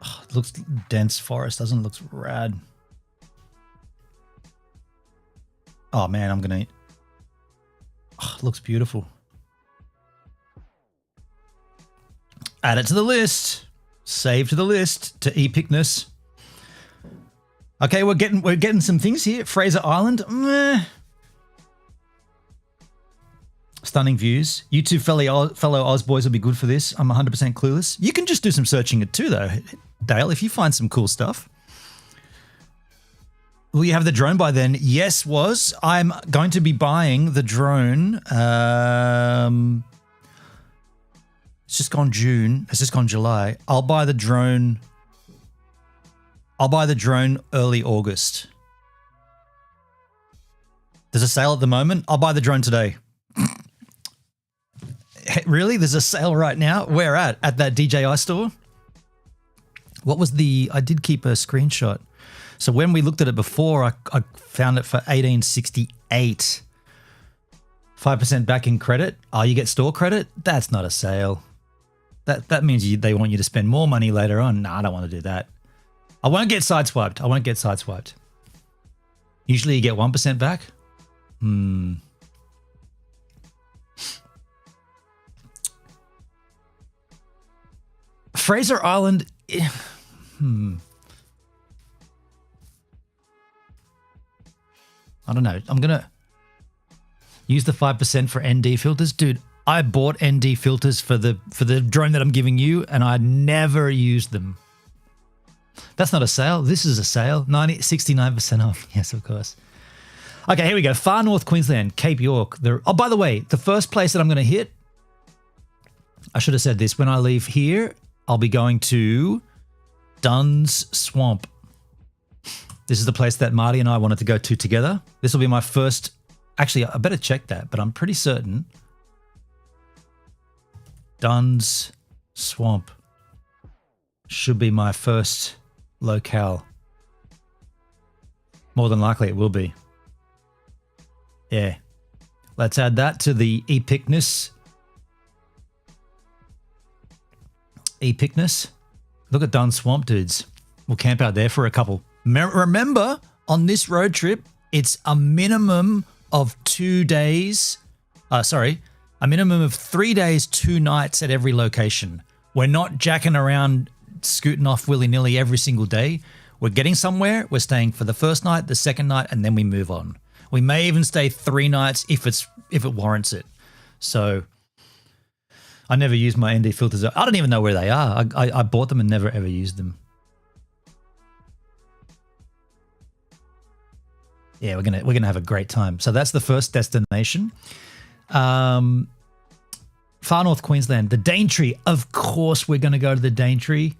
[SPEAKER 1] Oh, it looks dense forest, doesn't it? Looks rad. Oh man, I'm gonna... Oh, it looks beautiful. Add it to the list. Save to the list to epicness. Okay, we're getting some things here. Fraser Island. Meh. Stunning views. You two fellow Oz boys will be good for this. I'm 100% clueless. You can just do some searching it too, though, Dale, if you find some cool stuff. Will you have the drone by then? Yes, was. I'm going to be buying the drone. It's just gone June. It's just gone July. I'll buy the drone early August. There's a sale at the moment. I'll buy the drone today. Really? There's a sale right now? Where at? At that DJI store? What was the... I did keep a screenshot. So when we looked at it before, I found it for 1868. 5% back in credit. Oh, you get store credit? That's not a sale. That means they want you to spend more money later on. No, I don't want to do that. I won't get sideswiped. I won't get sideswiped. Usually you get 1% back. Fraser Island. I don't know. I'm going to use the 5% for ND filters. Dude, I bought ND filters for the drone that I'm giving you, and I never used them. That's not a sale. This is a sale. 69% off. Yes, of course. Okay, here we go. Far North Queensland, Cape York. Oh, by the way, the first place that I'm going to hit, I should have said this. When I leave here, I'll be going to Dunn's Swamp. This is the place that Marty and I wanted to go to together. This will be my first. Actually, I better check that, but I'm pretty certain. Dunn's Swamp should be my first locale. More than likely it will be. Yeah. Let's add that to the epicness. Epicness. Look at Dunn's Swamp, dudes. We'll camp out there for a couple. Remember, on this road trip, it's a minimum of 2 days. A minimum of 3 days, 2 nights at every location. We're not jacking around, scooting off willy-nilly every single day. We're getting somewhere. We're staying for the first night, the second night, and then we move on. We may even stay 3 nights if it warrants it. So I never use my ND filters. I don't even know where they are. I bought them and never ever used them. Yeah, we're gonna have a great time. So that's the first destination. Far North Queensland, the Daintree. Of course, we're gonna go to the Daintree.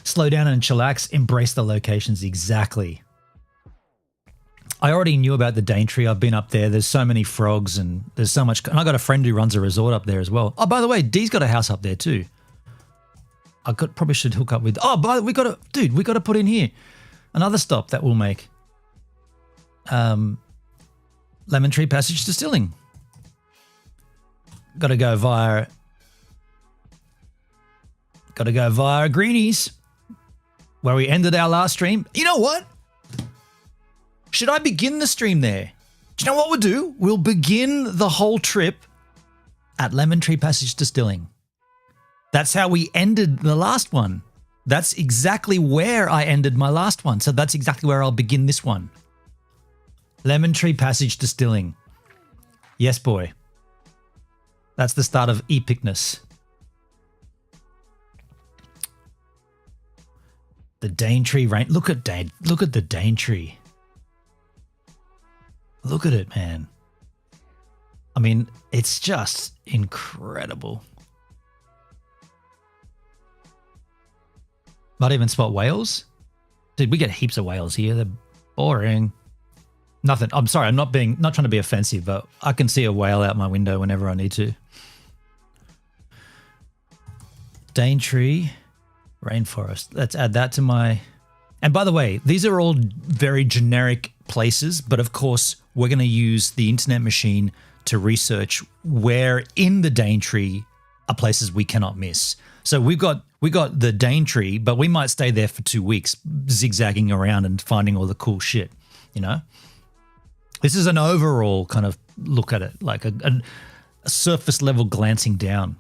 [SPEAKER 1] Slow down and chillax. Embrace the locations. Exactly. I already knew about the Daintree. I've been up there. There's so many frogs and there's so much. And I got a friend who runs a resort up there as well. Oh, by the way, Dee's got a house up there too. Probably should hook up with. Oh, we got to put in here another stop that we'll make. Lemon Tree Passage Distilling. Got to go via Greenies, where we ended our last stream. You know what? Should I begin the stream there? Do you know what we'll do? We'll begin the whole trip at Lemon Tree Passage Distilling. That's how we ended the last one. That's exactly where I ended my last one. So that's exactly where I'll begin this one. Lemon Tree Passage Distilling. Yes, boy. That's the start of epicness. The Daintree rain. Look at the Daintree. Look at it, man. I mean, it's just incredible. Might even spot whales. Dude, we get heaps of whales here. They're boring. Nothing. I'm sorry. I'm not trying to be offensive, but I can see a whale out my window whenever I need to. Daintree rainforest. Let's add that to my. And by the way, these are all very generic places, but of course, we're going to use the internet machine to research where in the Daintree are places we cannot miss. So we got the Daintree, but we might stay there for 2 weeks, zigzagging around and finding all the cool shit. You know, this is an overall kind of look at it, like a surface level glancing down.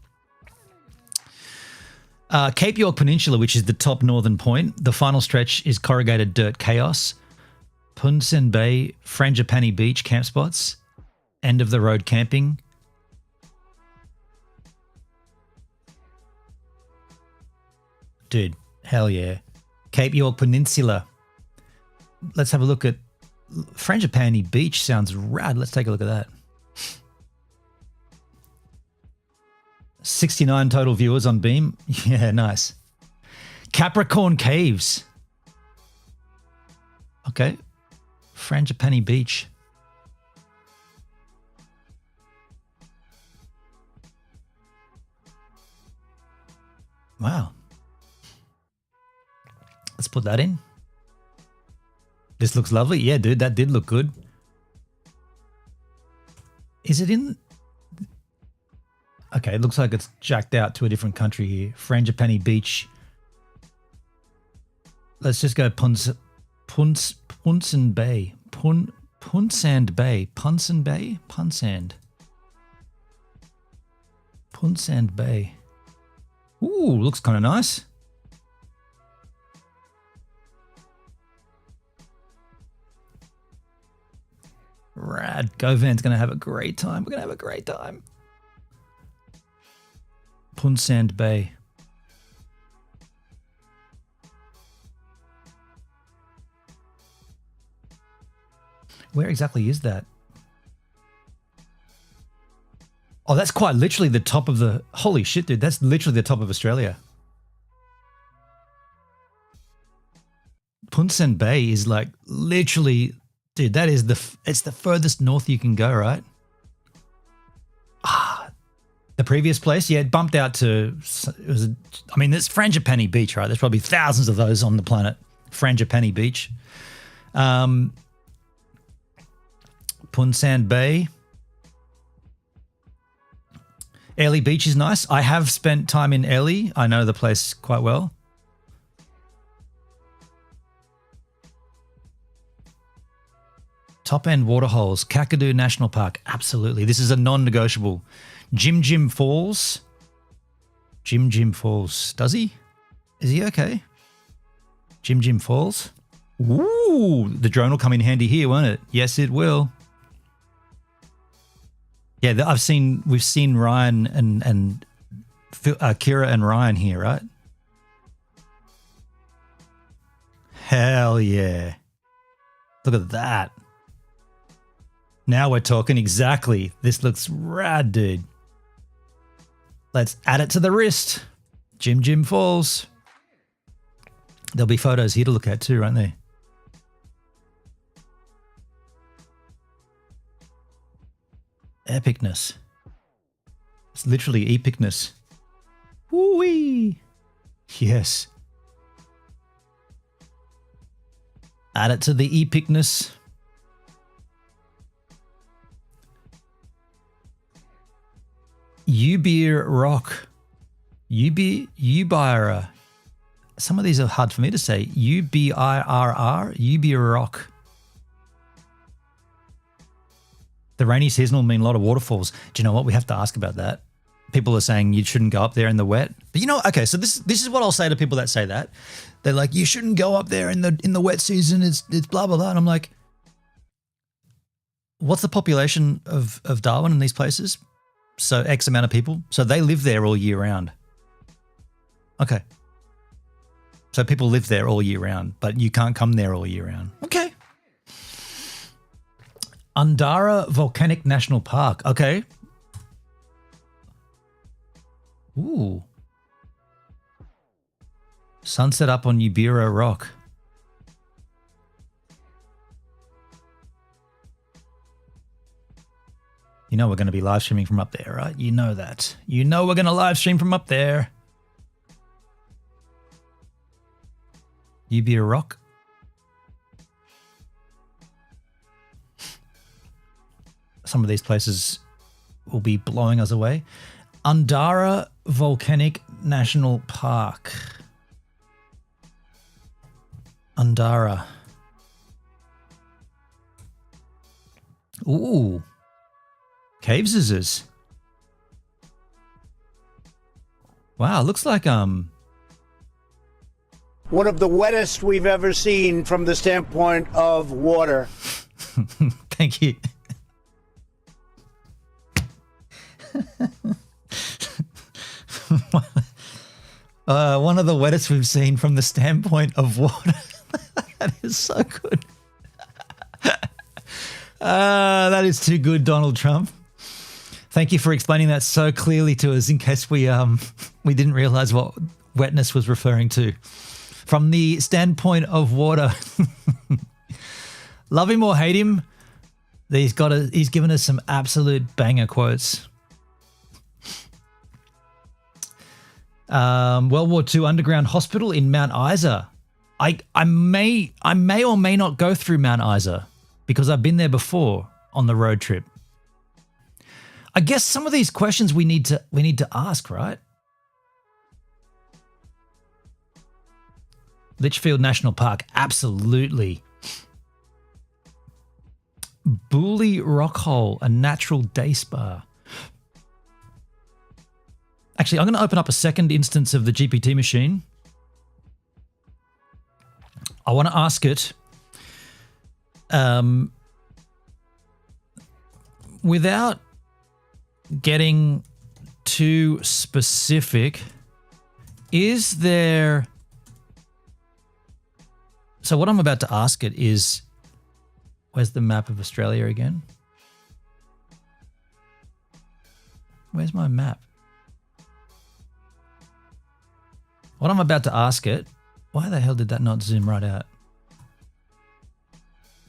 [SPEAKER 1] Cape York Peninsula, which is the top northern point. The final stretch is corrugated dirt chaos. Punsen Bay, Frangipani Beach camp spots. End of the road camping. Dude, hell yeah. Cape York Peninsula. Let's have a look at Frangipani Beach. Sounds rad. Let's take a look at that. 69 total viewers on Beam. Yeah, nice. Capricorn Caves. Okay. Frangipani Beach. Wow. Let's put that in. This looks lovely. Yeah, dude, that did look good. Is it in... Okay, it looks like it's jacked out to a different country here. Frangipani Beach. Let's just go Punsan Bay. Punsand Bay. Punsand Bay? Punsand. Punsand Bay. Ooh, looks kind of nice. Rad. Govan's going to have a great time. We're going to have a great time. Punsand Bay. Where exactly is that? Oh, that's quite literally the top of the... Holy shit, dude. That's literally the top of Australia. Punsand Bay is like literally... Dude, that is it's the furthest north you can go, right? The previous place, yeah, it bumped out to, I mean, there's Frangipani Beach, right? There's probably thousands of those on the planet. Frangipani Beach. Punsand Bay. Airlie Beach is nice. I have spent time in Airlie. I know the place quite well. Top End Waterholes, Kakadu National Park. Absolutely. This is a non-negotiable. Jim Falls. Jim Falls. Does he? Is he okay? Jim Falls. Ooh, the drone will come in handy here, won't it? Yes, it will. Yeah, we've seen Ryan and Kira and Ryan here, right? Hell yeah. Look at that. Now we're talking exactly. This looks rad, dude. Let's add it to the wrist. Jim Falls. There'll be photos here to look at too, won't there? Epicness. It's literally epicness. Woo-wee. Yes. Add it to the epicness. Ubir Rock. Ubira. Some of these are hard for me to say. Ubirr. Ubir Rock. The rainy season will mean a lot of waterfalls. Do you know what? We have to ask about that. People are saying you shouldn't go up there in the wet. But you know, okay, so this is what I'll say to people that say that. They're like, you shouldn't go up there in the wet season. It's blah blah blah. And I'm like, what's the population of Darwin in these places? So X amount of people. So they live there all year round. Okay. So people live there all year round, but you can't come there all year round. Okay. Undara Volcanic National Park. Okay. Ooh. Sunset up on Ubira Rock. You know we're going to be live streaming from up there, right? You know that. You know we're going to live stream from up there. Ubira Rock. Some of these places will be blowing us away. Undara Volcanic National Park. Undara. Ooh. GivesAMinute. Wow, looks like
[SPEAKER 4] one of the wettest we've ever seen from the standpoint of water.
[SPEAKER 1] Thank you. One of the wettest we've seen from the standpoint of water. That is so good. That is too good, Donald Trump. Thank you for explaining that so clearly to us in case we didn't realize what wetness was referring to. From the standpoint of water. Love him or hate him, he's given us some absolute banger quotes. World War II underground hospital in Mount Isa. I may or may not go through Mount Isa because I've been there before on the road trip. I guess some of these questions we need to ask, right? Litchfield National Park, absolutely. Booley Rockhole, a natural day spa. Actually, I'm going to open up a second instance of the GPT machine. I want to ask it without getting too specific. Is there... So what I'm about to ask it is, where's the map of Australia again? Where's my map? What I'm about to ask it, why the hell did that not zoom right out?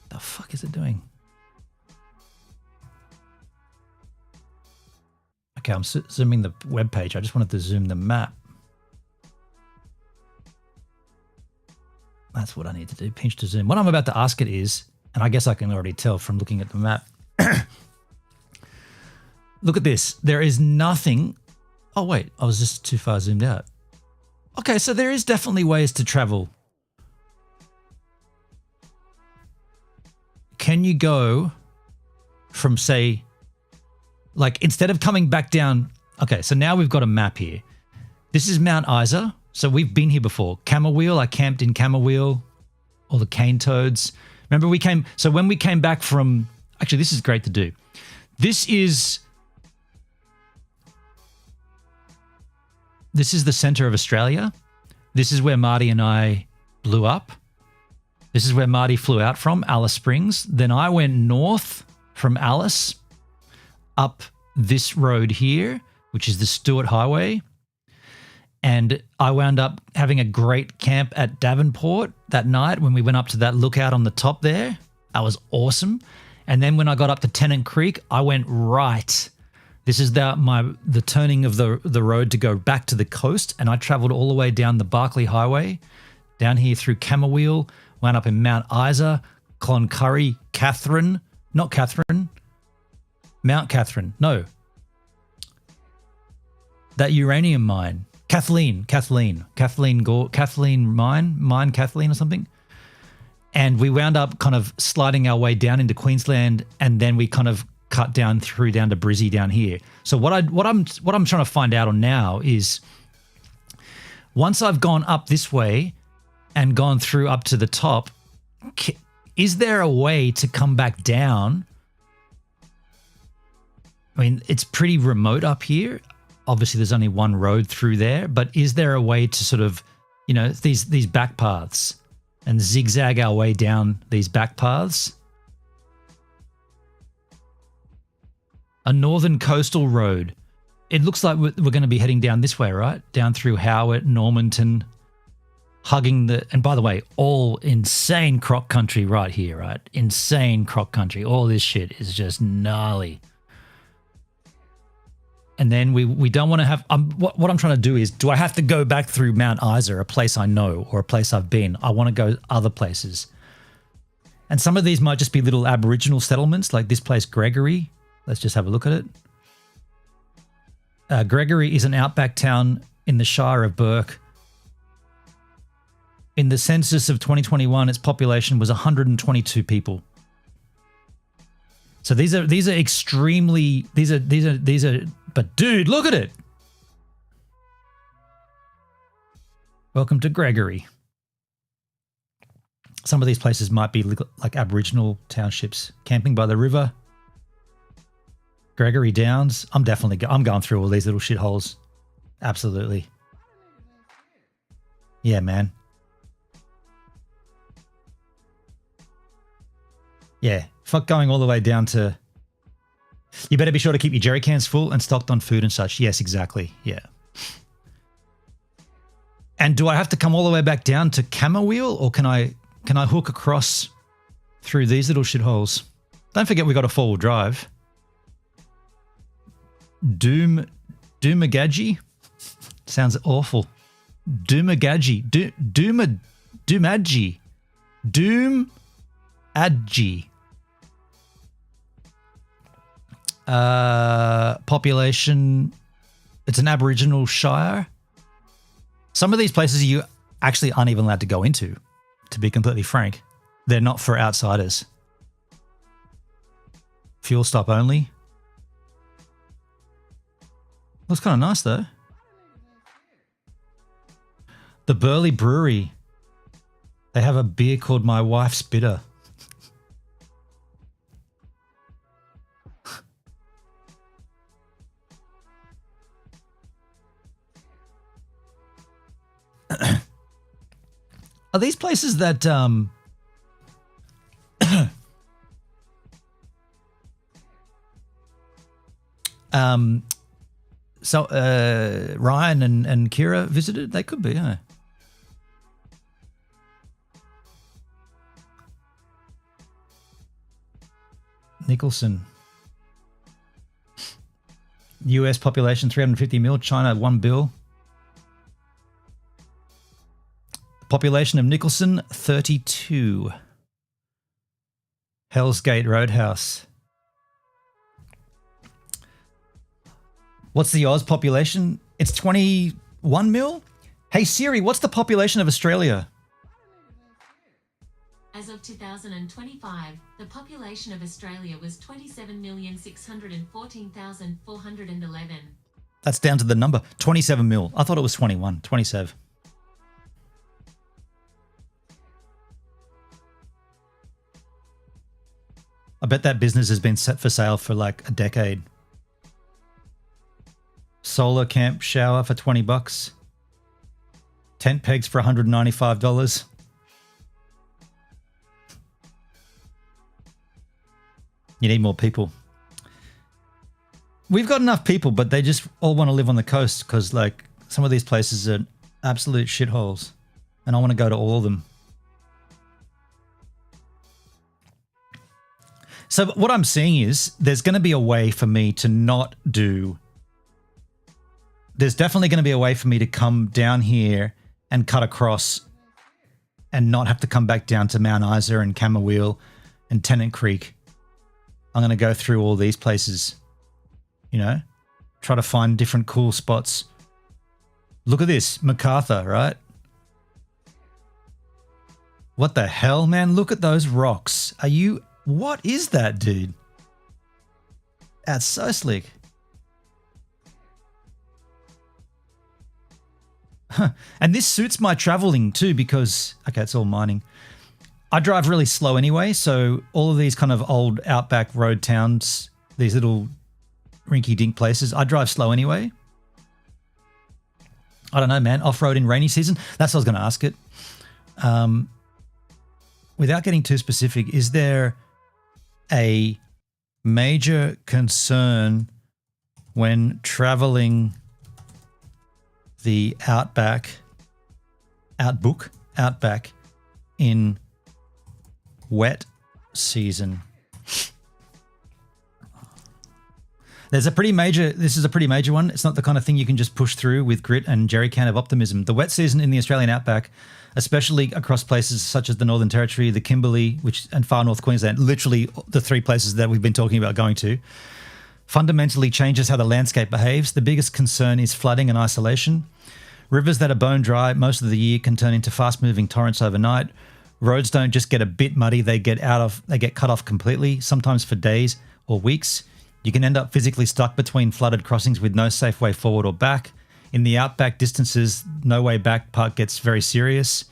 [SPEAKER 1] The fuck is it doing? Okay, I'm zooming the web page. I just wanted to zoom the map. That's what I need to do, pinch to zoom. What I'm about to ask it is, and I guess I can already tell from looking at the map. Look at this. There is nothing. Oh, wait, I was just too far zoomed out. Okay, so there is definitely ways to travel. Can you go from, say, like instead of coming back down? Okay, so now we've got a map here. This is Mount Isa. So we've been here before. Camberwheel, I camped in Camberwheel, all the cane toads. Remember when we came back from, actually this is great to do. This is the center of Australia. This is where Marty and I blew up. This is where Marty flew out from, Alice Springs. Then I went north from Alice up this road here, which is the Stewart Highway. And I wound up having a great camp at Davenport that night when we went up to that lookout on the top there. That was awesome. And then when I got up to Tennant Creek, I went right. This is the turning of the road to go back to the coast. And I traveled all the way down the Barclay Highway, down here through Camberwheel, wound up in Mount Isa, Cloncurry, Mount Catherine. No. That uranium mine. Kathleen mine Kathleen or something. And we wound up kind of sliding our way down into Queensland, and then we kind of cut down to Brizzy down here. So what I'm trying to find out on now is, once I've gone up this way and gone through up to the top, is there a way to come back down? I mean, it's pretty remote up here. Obviously, there's only one road through there, but is there a way to sort of, these back paths and zigzag our way down these back paths? A northern coastal road. It looks like we're going to be heading down this way, right? Down through Howard, Normanton, hugging and by the way, all insane croc country right here, right? Insane croc country. All this shit is just gnarly. And then we don't want to have, what I'm trying to do is, do I have to go back through Mount Isa, a place I know or a place I've been? I want to go other places. And some of these might just be little Aboriginal settlements, like this place, Gregory. Let's just have a look at it. Gregory is an outback town in the Shire of Burke. In the census of 2021, its population was 122 people. So these are extremely, but dude, look at it. Welcome to Gregory. Some of these places might be like Aboriginal townships. Camping by the river. Gregory Downs. I'm going through all these little shitholes. Absolutely. Yeah, man. Yeah, fuck going all the way down to... You better be sure to keep your jerry cans full and stocked on food and such. Yes, exactly. Yeah. And do I have to come all the way back down to Camberwheel, or can I hook across through these little shitholes? Don't forget we got a four-wheel drive. Doomagadji? Sounds awful. Doomagadji. Doomadgee. Doomadgee. Population, it's an Aboriginal shire. Some of these places you actually aren't even allowed to go into, to be completely frank. They're not for outsiders. Fuel stop only. Looks kind of nice though. The Burley Brewery. They have a beer called My Wife's Bitter. Are these places that Ryan and Kira visited? They could be, huh? Nicholson. US population 350 mil, China 1 bill. Population of Nicholson 32. Hell's Gate Roadhouse. What's the Oz population? It's 21 mil? Hey Siri, what's the population of Australia?
[SPEAKER 5] As of 2025, the population of Australia was 27,614,411.
[SPEAKER 1] That's down to the number. 27 mil. I thought it was 21. 27. I bet that business has been set for sale for like a decade. Solar camp shower for 20 bucks. Tent pegs for $195. You need more people. We've got enough people, but they just all want to live on the coast because like some of these places are absolute shitholes and I want to go to all of them. So what I'm seeing is there's going to be a way for me to not do... There's definitely going to be a way for me to come down here and cut across and not have to come back down to Mount Isa and Camberwell and Tennant Creek. I'm going to go through all these places, you know, try to find different cool spots. Look at this, MacArthur, right? What the hell, man? Look at those rocks. Are you... What is that, dude? That's so slick. And this suits my traveling too because, okay, it's all mining. I drive really slow anyway, so all of these kind of old outback road towns, these little rinky-dink places, I drive slow anyway. I don't know, man. Off-road in rainy season? That's what I was going to ask it. Without getting too specific, is there a major concern when traveling the outback in wet season? This is a pretty major one. It's not the kind of thing you can just push through with grit and jerry can of optimism. The wet season in the Australian outback, especially across places such as the Northern Territory, the Kimberley, and far north Queensland, literally the three places that we've been talking about going to, fundamentally changes how the landscape behaves. The biggest concern is flooding and isolation. Rivers that are bone dry most of the year can turn into fast-moving torrents overnight. Roads don't just get a bit muddy, they get cut off completely, sometimes for days or weeks. You can end up physically stuck between flooded crossings with no safe way forward or back. In the outback distances, no way back part gets very serious.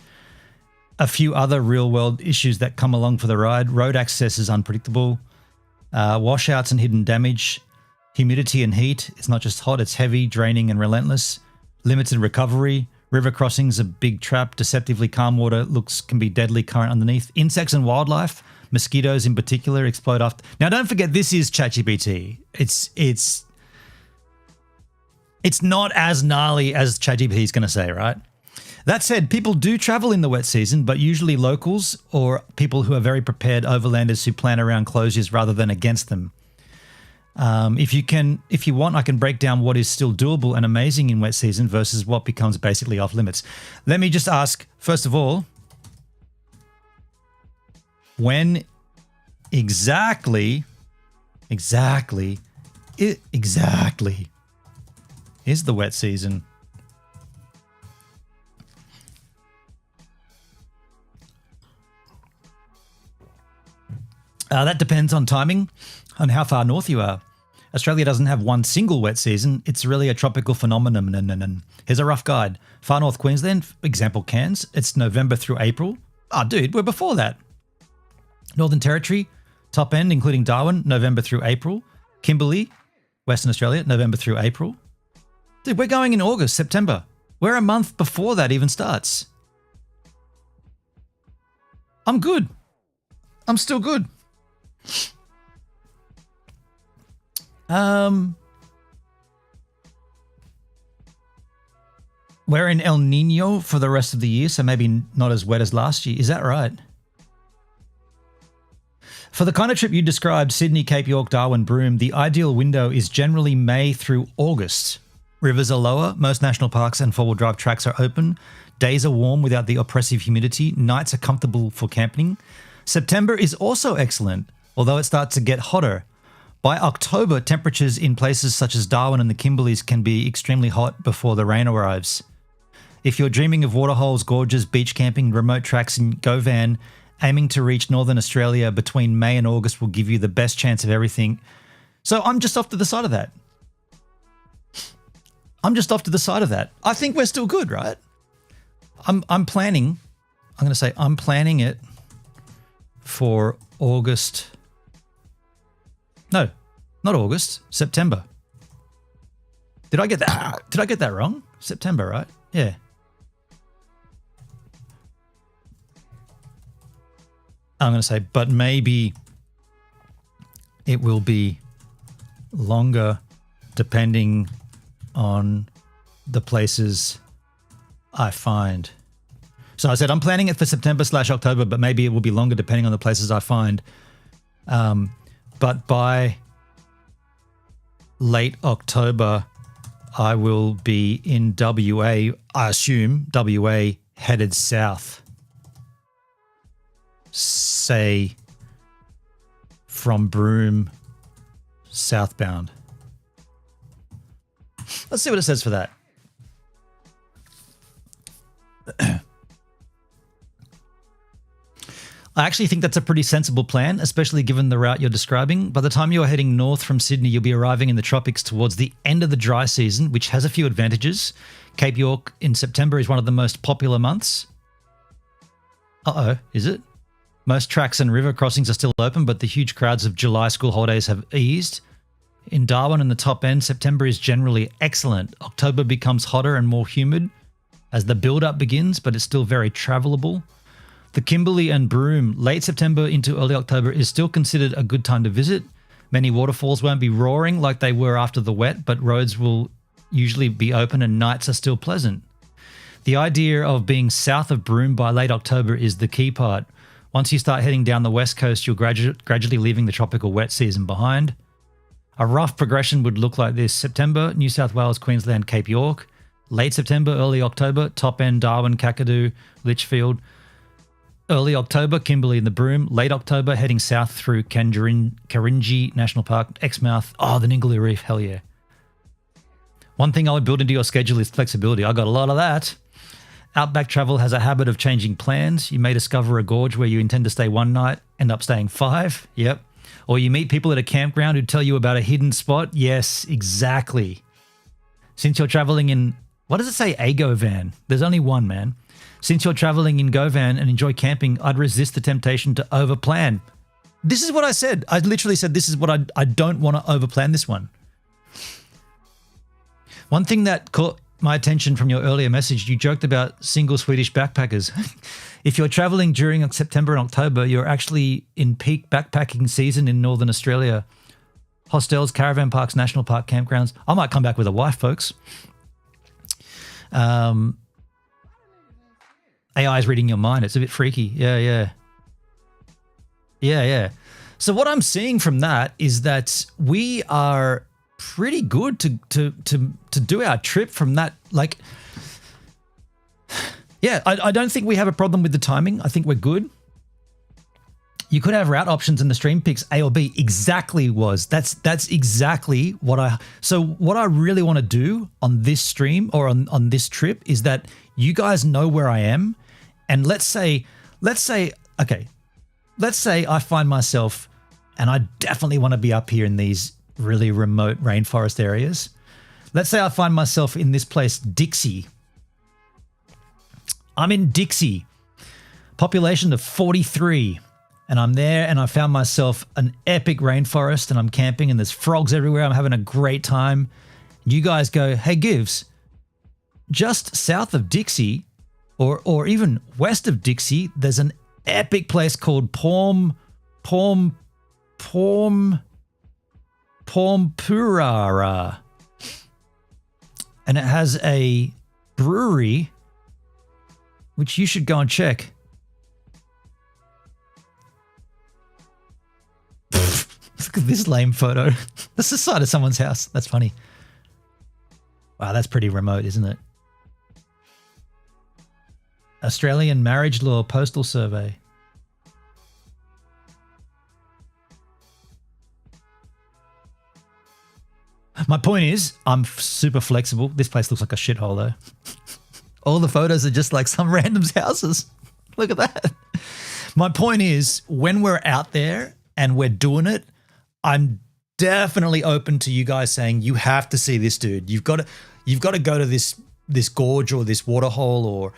[SPEAKER 1] A few other real-world issues that come along for the ride. Road access is unpredictable. Washouts and hidden damage. Humidity and heat. It's not just hot, it's heavy, draining and relentless. Limited recovery. River crossings, a big trap. Deceptively calm water can be deadly current underneath. Insects and wildlife. Mosquitoes in particular explode after. Now, don't forget, this is ChatGPT. It's not as gnarly as ChatGPT is going to say, right? That said, people do travel in the wet season, but usually locals or people who are very prepared overlanders who plan around closures rather than against them. If you want, I can break down what is still doable and amazing in wet season versus what becomes basically off limits. Let me just ask, first of all, when exactly is the wet season? That depends on timing, on how far north you are. Australia doesn't have one single wet season. It's really a tropical phenomenon. Here's a rough guide. Far north Queensland, example Cairns, it's November through April. Oh, dude, we're before that. Northern Territory, top end, including Darwin, November through April. Kimberley, Western Australia, November through April. Dude, we're going in August, September. We're a month before that even starts. I'm good. I'm still good. We're in El Nino for the rest of the year, so maybe not as wet as last year. Is that right? For the kind of trip you described, Sydney, Cape York, Darwin, Broome, the ideal window is generally May through August. Rivers are lower, most national parks and four-wheel drive tracks are open, days are warm without the oppressive humidity, nights are comfortable for camping. September is also excellent, although it starts to get hotter. By October, temperatures in places such as Darwin and the Kimberleys can be extremely hot before the rain arrives. If you're dreaming of waterholes, gorges, beach camping, remote tracks and GoVan, aiming to reach Northern Australia between May and August will give you the best chance of everything. So I'm just off to the side of that. I think we're still good, right? I'm planning it for August. No, not August, September. Did I get that wrong? September, right? Yeah. I'm going to say, but maybe it will be longer depending on the places I find. So I said I'm planning it for September/October, but maybe it will be longer depending on the places I find. But by late October, I will be in WA, I assume WA headed south. Say from Broome southbound. Let's see what it says for that. I actually think that's a pretty sensible plan, especially given the route you're describing. By the time you're heading north from Sydney, you'll be arriving in the tropics towards the end of the dry season, which has a few advantages. Cape York in September is one of the most popular months. Is it? Most tracks and river crossings are still open, but the huge crowds of July school holidays have eased. In Darwin and the top end, September is generally excellent. October becomes hotter and more humid as the build-up begins, but it's still very travelable. The Kimberley and Broome, late September into early October is still considered a good time to visit. Many waterfalls won't be roaring like they were after the wet, but roads will usually be open and nights are still pleasant. The idea of being south of Broome by late October is the key part. Once you start heading down the west coast, you're gradually leaving the tropical wet season behind. A rough progression would look like this. September, New South Wales, Queensland, Cape York. Late September, early October, top end, Darwin, Kakadu, Litchfield. Early October, Kimberley and the Broome. Late October, heading south through Karinji National Park, Exmouth. Oh, the Ningaloo Reef, hell yeah. One thing I would build into your schedule is flexibility. I got a lot of that. Outback travel has a habit of changing plans. You may discover a gorge where you intend to stay one night, end up staying 5. Yep. Or you meet people at a campground who tell you about a hidden spot. Yes, exactly. Since you're traveling in, what does it say, a GoVan? There's only one, man. Since you're traveling in GoVan and enjoy camping, I'd resist the temptation to overplan. This is what I said. I literally said this is what I don't want to overplan this one. One thing that caught my attention from your earlier message, you joked about single Swedish backpackers. If you're traveling during September and October, you're actually in peak backpacking season in Northern Australia. Hostels, caravan parks, national park campgrounds. I might come back with a wife, folks. AI is reading your mind. It's a bit freaky. Yeah. So what I'm seeing from that is that we are pretty good to do our trip from that. Like, yeah, I don't think we have a problem with the timing. I think we're good. You could have route options in the stream picks A or B. Exactly that's exactly what what I really want to do on this stream or on this trip is that you guys know where I am. And let's say I find myself, and I definitely want to be up here in these really remote rainforest areas. Let's say I find myself in this place, Dixie. I'm in Dixie, population of 43. And I'm there and I found myself an epic rainforest and I'm camping and there's frogs everywhere. I'm having a great time. You guys go, hey, Gives, just south of Dixie or even west of Dixie, there's an epic place called Pormpurara. And it has a brewery, which you should go and check. Look at this lame photo. That's the side of someone's house. That's funny. Wow, that's pretty remote, isn't it? Australian marriage law postal survey. My point is, I'm super flexible. This place looks like a shithole though. All the photos are just like some random's houses. Look at that. My point is, when we're out there and we're doing it, I'm definitely open to you guys saying you have to see this dude. You've got to go to this gorge or this waterhole or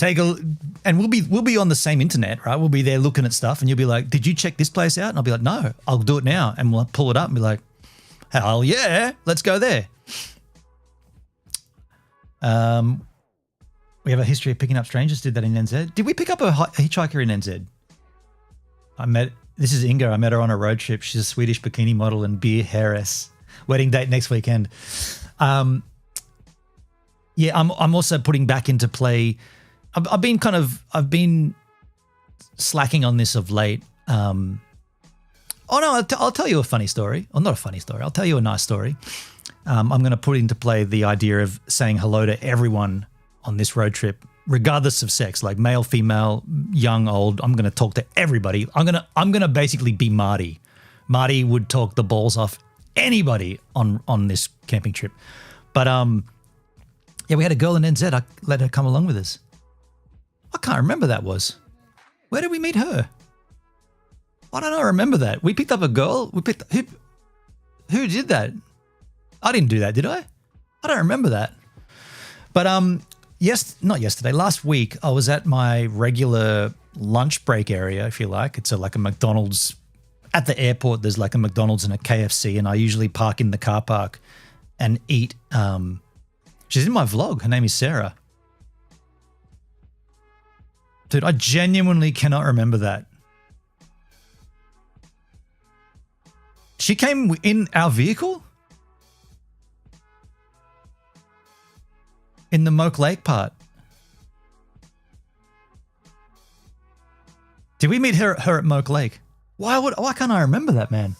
[SPEAKER 1] and we'll be on the same internet, right? We'll be there looking at stuff and you'll be like, did you check this place out? And I'll be like, no, I'll do it now. And we'll pull it up and be like, hell yeah, let's go there. We have a history of picking up strangers. Did that in NZ. Did we pick up a hitchhiker in NZ? This is Inga. I met her on a road trip. She's a Swedish bikini model and beer heiress. Wedding date next weekend. Yeah, I'm also putting back into play. I've been slacking on this of late. Oh no, I'll tell you a funny story. Or not a funny story. I'll tell you a nice story. I'm going to put into play the idea of saying hello to everyone on this road trip, regardless of sex, like male, female, young, old. I'm going to talk to everybody. I'm going to basically be Marty. Marty would talk the balls off anybody on this camping trip. But yeah, we had a girl in NZ. I let her come along with us. I can't remember that was. Where did we meet her? I don't know. I remember that. We picked up a girl. Who did that? I didn't do that, did I? I don't remember that. But not yesterday. Last week, I was at my regular lunch break area, if you like. It's like a McDonald's. At the airport, there's like a McDonald's and a KFC, and I usually park in the car park and eat. She's in my vlog. Her name is Sarah. Dude, I genuinely cannot remember that. She came in our vehicle? In the Moke Lake part. Did we meet her at Moke Lake? Why can't I remember that, man?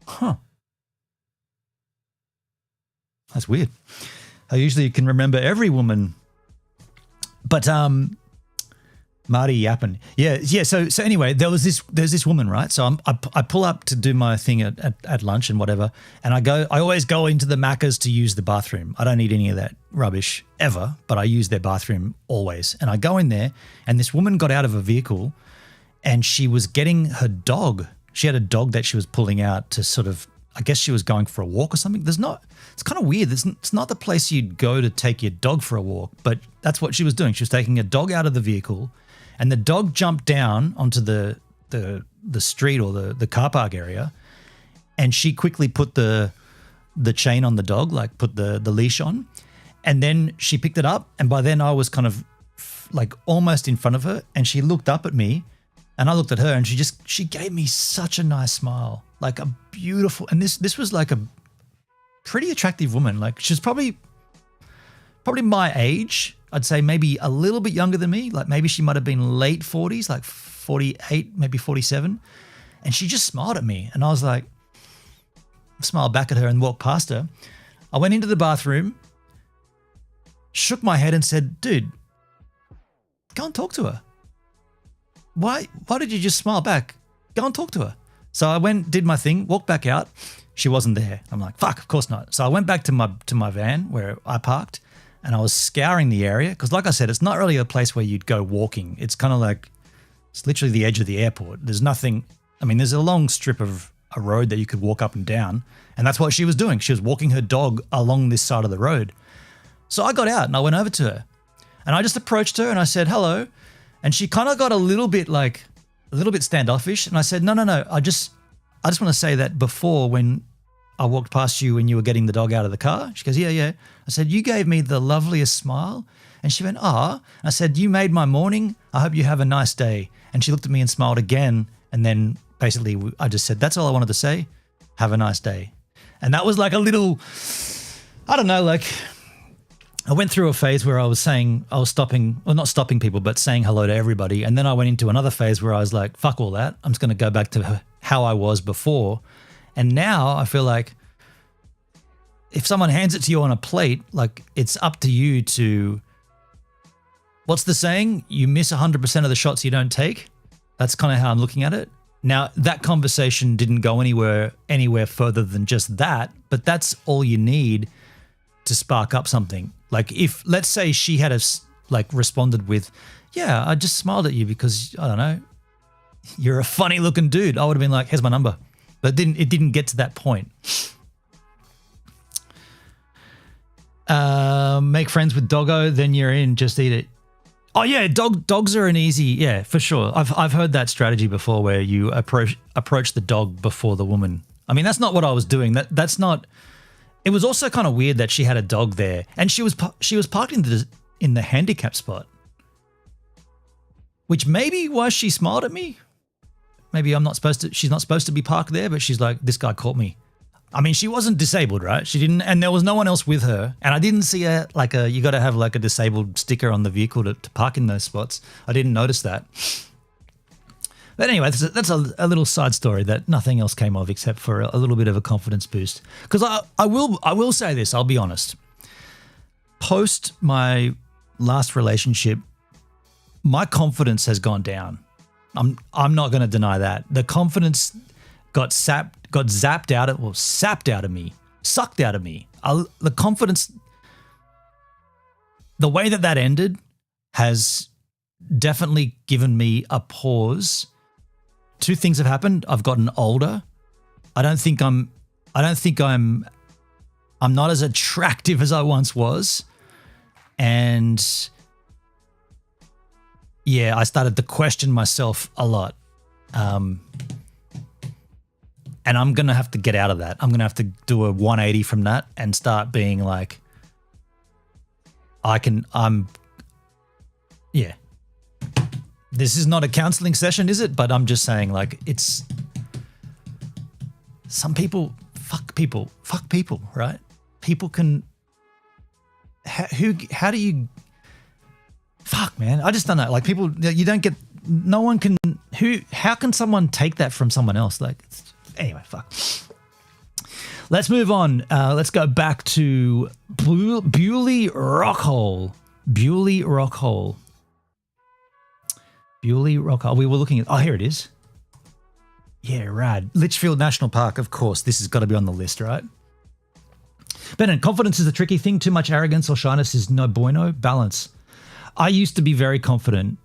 [SPEAKER 1] Huh. That's weird. I usually can remember every woman. But Marty yapping. Yeah. So anyway, there's this woman, right? So I pull up to do my thing at lunch and whatever, and I always go into the Macca's to use the bathroom. I don't need any of that rubbish ever, but I use their bathroom always. And I go in there, and this woman got out of a vehicle, and she was getting her dog. She had a dog that she was pulling out to sort of, I guess she was going for a walk or something. It's kind of weird. It's not the place you'd go to take your dog for a walk, but that's what she was doing. She was taking a dog out of the vehicle, and the dog jumped down onto the street or the car park area, and she quickly put the chain on the dog, like put the leash on, and then she picked it up, and by then I was kind of like almost in front of her, and she looked up at me, and I looked at her, and she gave me such a nice smile, like a beautiful, and this was like a pretty attractive woman. Like she's probably my age. I'd say maybe a little bit younger than me. Like maybe she might have been late 40s, like 48, maybe 47. And she just smiled at me. And I was like, I smiled back at her and walked past her. I went into the bathroom, shook my head and said, dude, go and talk to her. why did you just smile back? Go and talk to her. So I went, did my thing, walked back out. She wasn't there. I'm like, fuck, of course not. So I went back to my van where I parked, and I was scouring the area because, like I said, it's not really a place where you'd go walking. It's kind of like, it's literally the edge of the airport. There's nothing, I mean, there's a long strip of a road that you could walk up and down, and that's what she was doing. She was walking her dog along this side of the road. So I got out and I went over to her, and I just approached her and I said, hello. And she kind of got a little bit standoffish. And I said, no. I just want to say that before, when I walked past you when you were getting the dog out of the car, she goes, yeah. I said, you gave me the loveliest smile. And she went, ah. I said, you made my morning. I hope you have a nice day. And she looked at me and smiled again. And then basically I just said, that's all I wanted to say. Have a nice day. And that was like a little, I don't know, like, I went through a phase where I was stopping, well, not stopping people, but saying hello to everybody. And then I went into another phase where I was like, fuck all that. I'm just going to go back to how I was before. And now I feel like if someone hands it to you on a plate, like, it's up to you to, what's the saying? You miss 100% of the shots you don't take. That's kind of how I'm looking at it. Now, that conversation didn't go anywhere further than just that, but that's all you need to spark up something. Like, if, let's say she had responded with, yeah, I just smiled at you because, I don't know, you're a funny looking dude. I would have been like, here's my number. But it didn't get to that point. Make friends with doggo, then you're in, just eat it. Oh yeah, dogs are an easy, yeah, for sure. I've heard that strategy before where you approach the dog before the woman. I mean, that's not what I was doing. That's not. It was also kind of weird that she had a dog there, and she was parked in the handicap spot, which maybe why she smiled at me. Maybe she's not supposed to be parked there, but she's like, this guy caught me. I mean, she wasn't disabled, right? She didn't, and there was no one else with her, and I didn't see you got to have like a disabled sticker on the vehicle to park in those spots. I didn't notice that. But anyway, that's a little side story that nothing else came of except for a little bit of a confidence boost. Because I will say this, I'll be honest. Post my last relationship, my confidence has gone down. I'm not going to deny that. The confidence got zapped out of, sapped out of me, sucked out of me. The confidence, the way that ended has definitely given me a pause. Two things have happened. I've gotten older. I don't think I'm not as attractive as I once was. And yeah, I started to question myself a lot. And I'm going to have to get out of that. I'm going to have to do a 180 from that and start being like, yeah. This is not a counseling session, is it? But I'm just saying, like, it's some people, fuck people, right? People can, how do you, fuck, man. I just don't know. Like, people, you don't get, no one can, how can someone take that from someone else? Like, anyway, fuck. Let's move on. Let's go back to Bewley Rockhole. Bewley Rockhole. We were looking at, oh, here it is. Yeah, rad. Litchfield National Park, of course. This has got to be on the list, right? Bennett, confidence is a tricky thing. Too much arrogance or shyness is no bueno. Balance. I used to be very confident.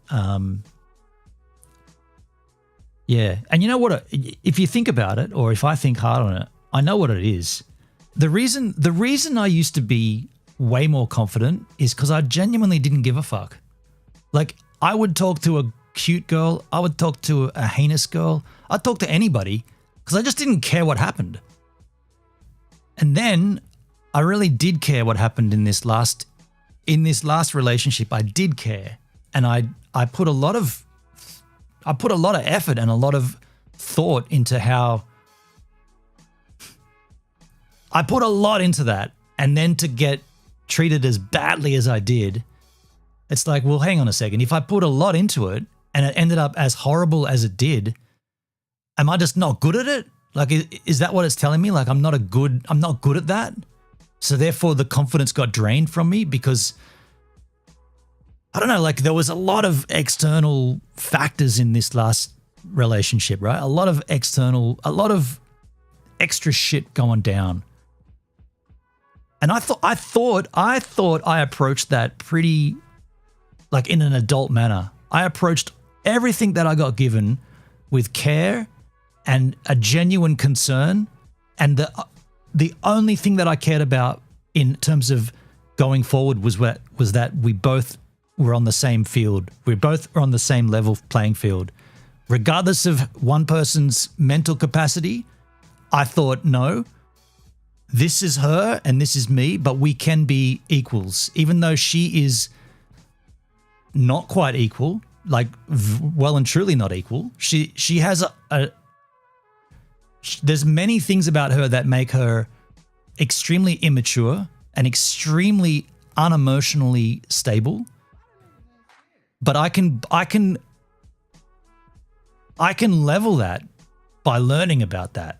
[SPEAKER 1] Yeah. And you know what? If you think about it, or if I think hard on it, I know what it is. The reason I used to be way more confident is because I genuinely didn't give a fuck. Like, I would talk to a cute girl. I would talk to a heinous girl. I'd talk to anybody because I just didn't care what happened. And then I really did care what happened in this last relationship. I did care, and I put a lot of effort and a lot of thought into how I put a lot into that, and then to get treated as badly as I did, it's like, well, hang on a second. If I put a lot into it and it ended up as horrible as it did, am I just not good at it? Like, is that what it's telling me? Like, I'm not good at that. So therefore the confidence got drained from me because I don't know, like there was a lot of external factors in this last relationship, right? A lot of extra shit going down. And I thought I approached that pretty, like, in an adult manner. I approached everything that I got given with care and a genuine concern, and the only thing that I cared about in terms of going forward was that we both were on the same field. We both were on the same level playing field. Regardless of one person's mental capacity, I thought, no, this is her and this is me, but we can be equals. Even though she is not quite equal, like well and truly not equal, she has there's many things about her that make her extremely immature and extremely unemotionally stable. But I can level that by learning about that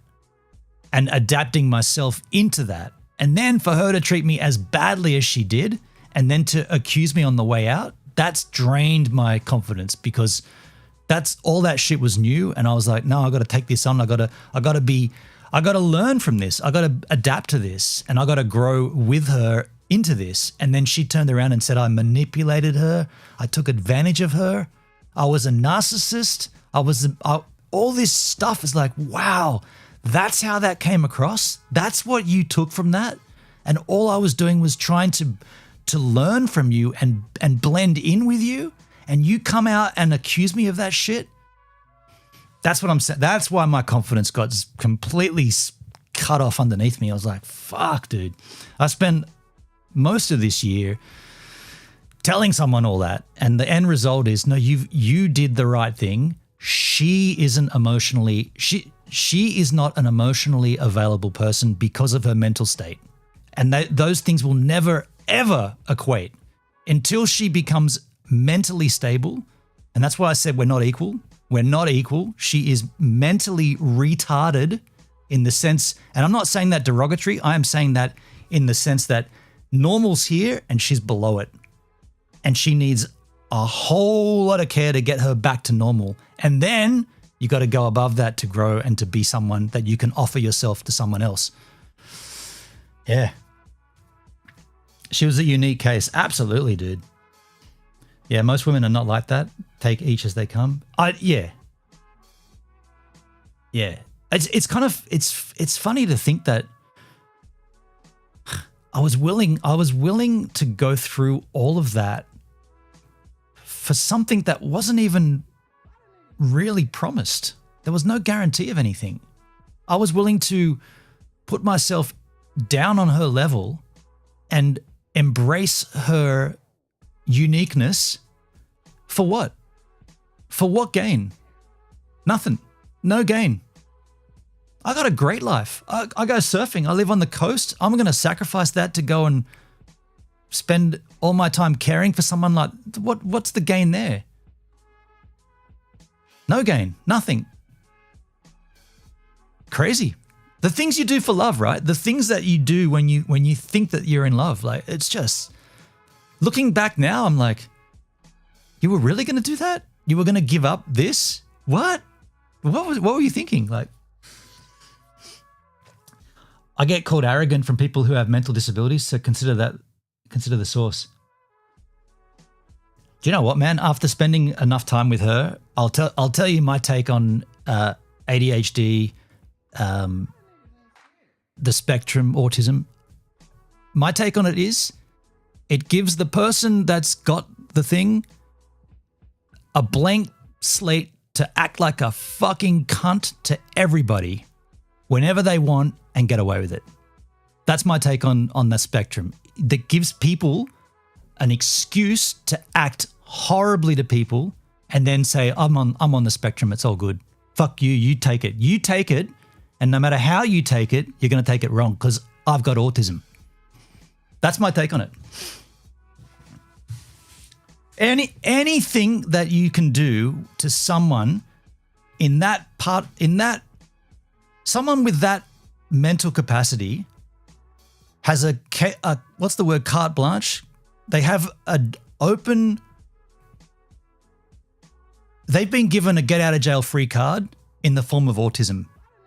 [SPEAKER 1] and adapting myself into that. And then for her to treat me as badly as she did and then to accuse me on the way out, that's drained my confidence, because that's all that shit was new. And I was like, no, I got to take this on. I got to learn from this. I got to adapt to this, and I got to grow with her into this. And then she turned around and said, I manipulated her. I took advantage of her. I was a narcissist. All this stuff is like, wow, that's how that came across. That's what you took from that. And all I was doing was trying to learn from you and blend in with you. And you come out and accuse me of that shit. That's what I'm saying. That's why my confidence got completely cut off underneath me. I was like, fuck, dude. I spent most of this year telling someone all that. And the end result is, no, you did the right thing. She is not an emotionally available person because of her mental state. And those things will never, ever equate until she becomes mentally stable. And that's why I said we're not equal. We're not equal. She is mentally retarded in the sense, and I'm not saying that derogatory, I am saying that in the sense that normal's here and she's below it. And she needs a whole lot of care to get her back to normal. And then you got to go above that to grow and to be someone that you can offer yourself to someone else. Yeah. She was a unique case. Absolutely, dude. Yeah, most women are not like that. Take each as they come. Yeah. It's kind of it's funny to think that I was willing to go through all of that for something that wasn't even really promised. There was no guarantee of anything. I was willing to put myself down on her level and embrace her uniqueness. For what? For what gain? Nothing. No gain. I got a great life. I go surfing. I live on the coast. I'm going to sacrifice that to go and spend all my time caring for someone like, what's the gain there? No gain. Nothing. Crazy. The things you do for love, right? The things that you do when you think that you're in love, like, it's just, looking back now, I'm like, you were really going to do that? You were going to give up this? What were you thinking? Like, I get called arrogant from people who have mental disabilities, so consider the source. Do you know what, man? After spending enough time with her, I'll tell you my take on ADHD, the spectrum, autism. My take on it is, it gives the person that's got the thing a blank slate to act like a fucking cunt to everybody whenever they want and get away with it. That's my take on the spectrum. That gives people an excuse to act horribly to people and then say, I'm on the spectrum, it's all good. Fuck you, you take it. You take it, and no matter how you take it, you're going to take it wrong because I've got autism. That's my take on it. Anything that you can do to someone someone with that mental capacity has what's the word, carte blanche? They have an open they've been given a get out of jail free card in the form of autism.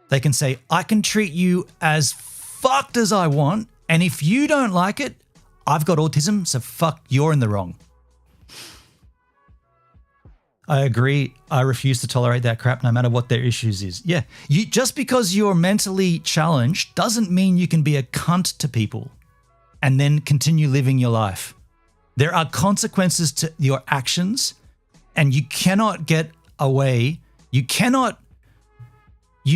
[SPEAKER 1] They can say, I can treat you as fucked as I want, and if you don't like it, I've got autism, so fuck, you're in the wrong. I agree. I refuse to tolerate that crap no matter what their issues is. Yeah, just because you're mentally challenged doesn't mean you can be a cunt to people and then continue living your life. There are consequences to your actions, and you cannot get away. You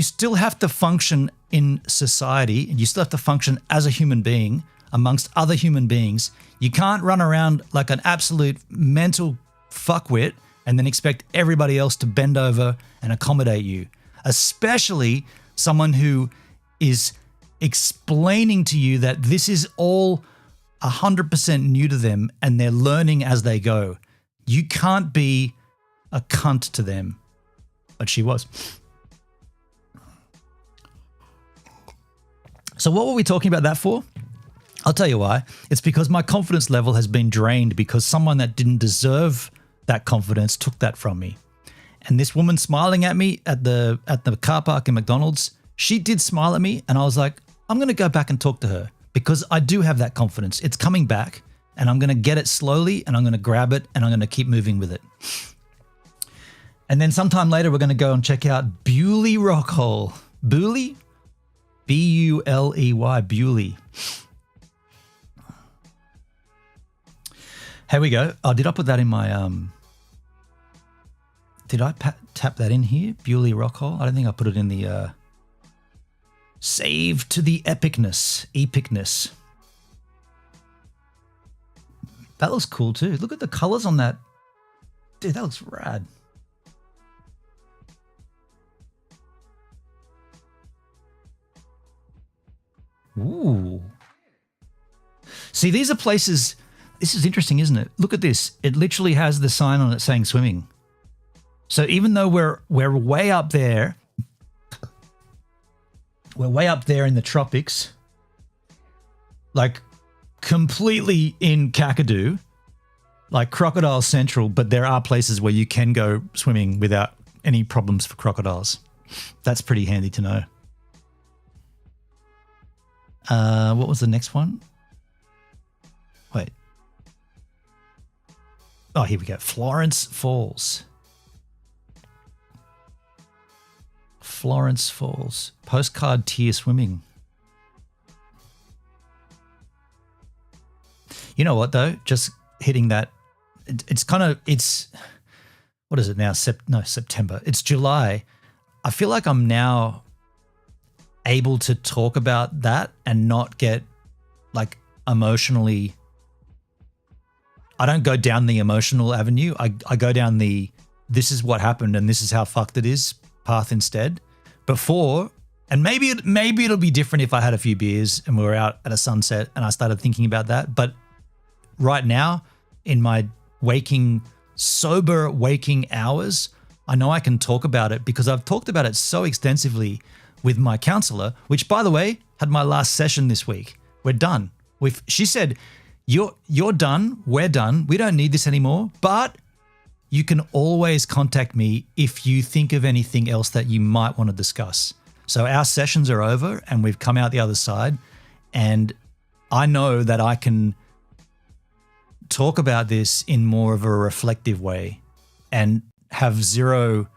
[SPEAKER 1] still have to function in society, and you still have to function as a human being amongst other human beings. You can't run around like an absolute mental fuckwit and then expect everybody else to bend over and accommodate you, especially someone who is explaining to you that this is all 100% new to them and they're learning as they go. You can't be a cunt to them. But she was. So what were we talking about that for? I'll tell you why. It's because my confidence level has been drained because someone that didn't deserve that confidence took that from me. And this woman smiling at me at the car park in McDonald's, she did smile at me, and I was like, I'm going to go back and talk to her because I do have that confidence. It's coming back, and I'm going to get it slowly, and I'm going to grab it, and I'm going to keep moving with it. And then sometime later, we're going to go and check out Bewley Rockhole. Bewley? B-U-L-E-Y, Bewley. Here we go. Oh, did I put that in my did I tap that in here? Bewley Rockhole? I don't think I put it in the save to the epicness. That looks cool too. Look at the colors on that. Dude, that looks rad. Ooh. See, these are places. This is interesting, isn't it? Look at this. It literally has the sign on it saying swimming. So even though we're way up there, we're way up there in the tropics, like completely in Kakadu, like Crocodile Central, but there are places where you can go swimming without any problems for crocodiles. That's pretty handy to know. What was the next one? Wait. Oh, here we go. Florence Falls. Florence Falls. Postcard tier swimming. You know what, though? Just hitting that. It's what is it now? September. It's July. I feel like I'm now able to talk about that and not get like emotionally. I don't go down the emotional avenue. I go down the this is what happened and this is how fucked it is path instead. Before, and maybe it'll be different if I had a few beers and we were out at a sunset and I started thinking about that. But right now, in my sober waking hours, I know I can talk about it because I've talked about it so extensively with my counselor, which, by the way, had my last session this week. We're done. She said, you're done. We're done. We don't need this anymore. But you can always contact me if you think of anything else that you might want to discuss. So our sessions are over and we've come out the other side, and I know that I can talk about this in more of a reflective way and have zero,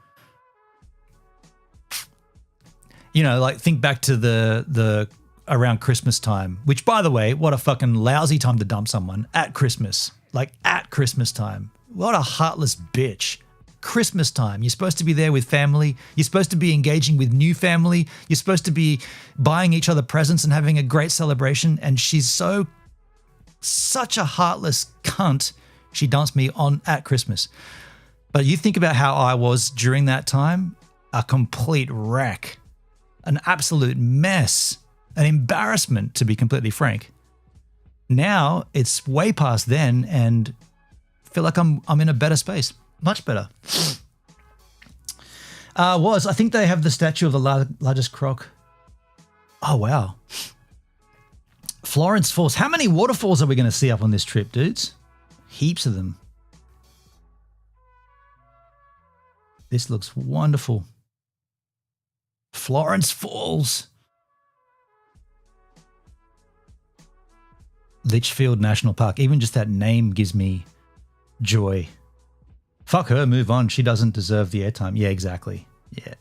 [SPEAKER 1] like think back to the around Christmas time, which, by the way, what a fucking lousy time to dump someone at Christmas, like at Christmas time. What a heartless bitch. Christmas time. You're supposed to be there with family. You're supposed to be engaging with new family. You're supposed to be buying each other presents and having a great celebration. And she's such a heartless cunt. She dumped me at Christmas. But you think about how I was during that time, a complete wreck, an absolute mess, an embarrassment, to be completely frank. Now it's way past then, and I feel like I'm in a better space, much better. I think they have the statue of the largest croc. Oh wow, Florence Falls. How many waterfalls are we going to see up on this trip, dudes? Heaps of them. This looks wonderful. Florence Falls. Litchfield National Park. Even just that name gives me joy. Fuck her, move on. She doesn't deserve the airtime. Yeah, exactly. Yeah.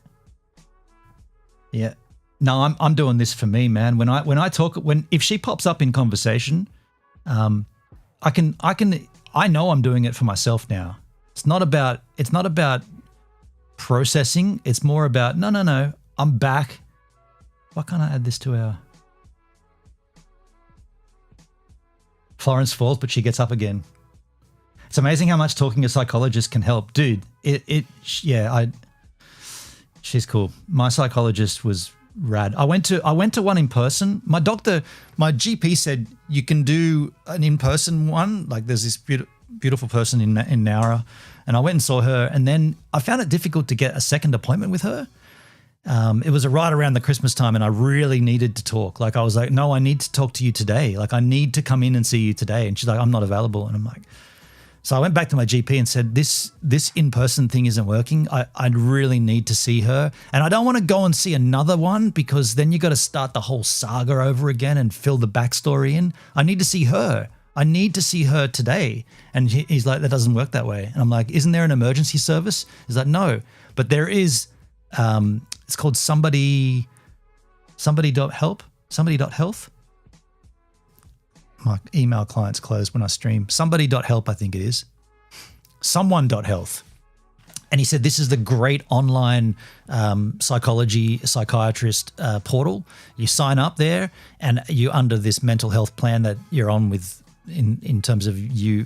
[SPEAKER 1] Yeah. No, I'm doing this for me, man. If she pops up in conversation, I know I'm doing it for myself now. It's not about processing. It's more about no. I'm back. Why can't I add this to our Florence falls, but she gets up again. It's amazing how much talking to psychologists can help, dude. She's cool. My psychologist was rad. I went to one in person. My GP said you can do an in-person one. Like there's this beautiful person in Nowra, and I went and saw her, and then I found it difficult to get a second appointment with her. It was right around the Christmas time, and I really needed to talk. Like I was like, no, I need to talk to you today. Like I need to come in and see you today. And she's like, I'm not available. And I'm like, so I went back to my GP and said, this in-person thing isn't working. I really need to see her. And I don't want to go and see another one because then you got to start the whole saga over again and fill the backstory in. I need to see her. I need to see her today. And he's like, that doesn't work that way. And I'm like, isn't there an emergency service? He's like, no, but there is, it's called somebody.health. My email client's closed when I stream. Somebody.help, I think it is. Someone.health. And he said, this is the great online psychiatrist portal. You sign up there and you're under this mental health plan that you're on with in terms of you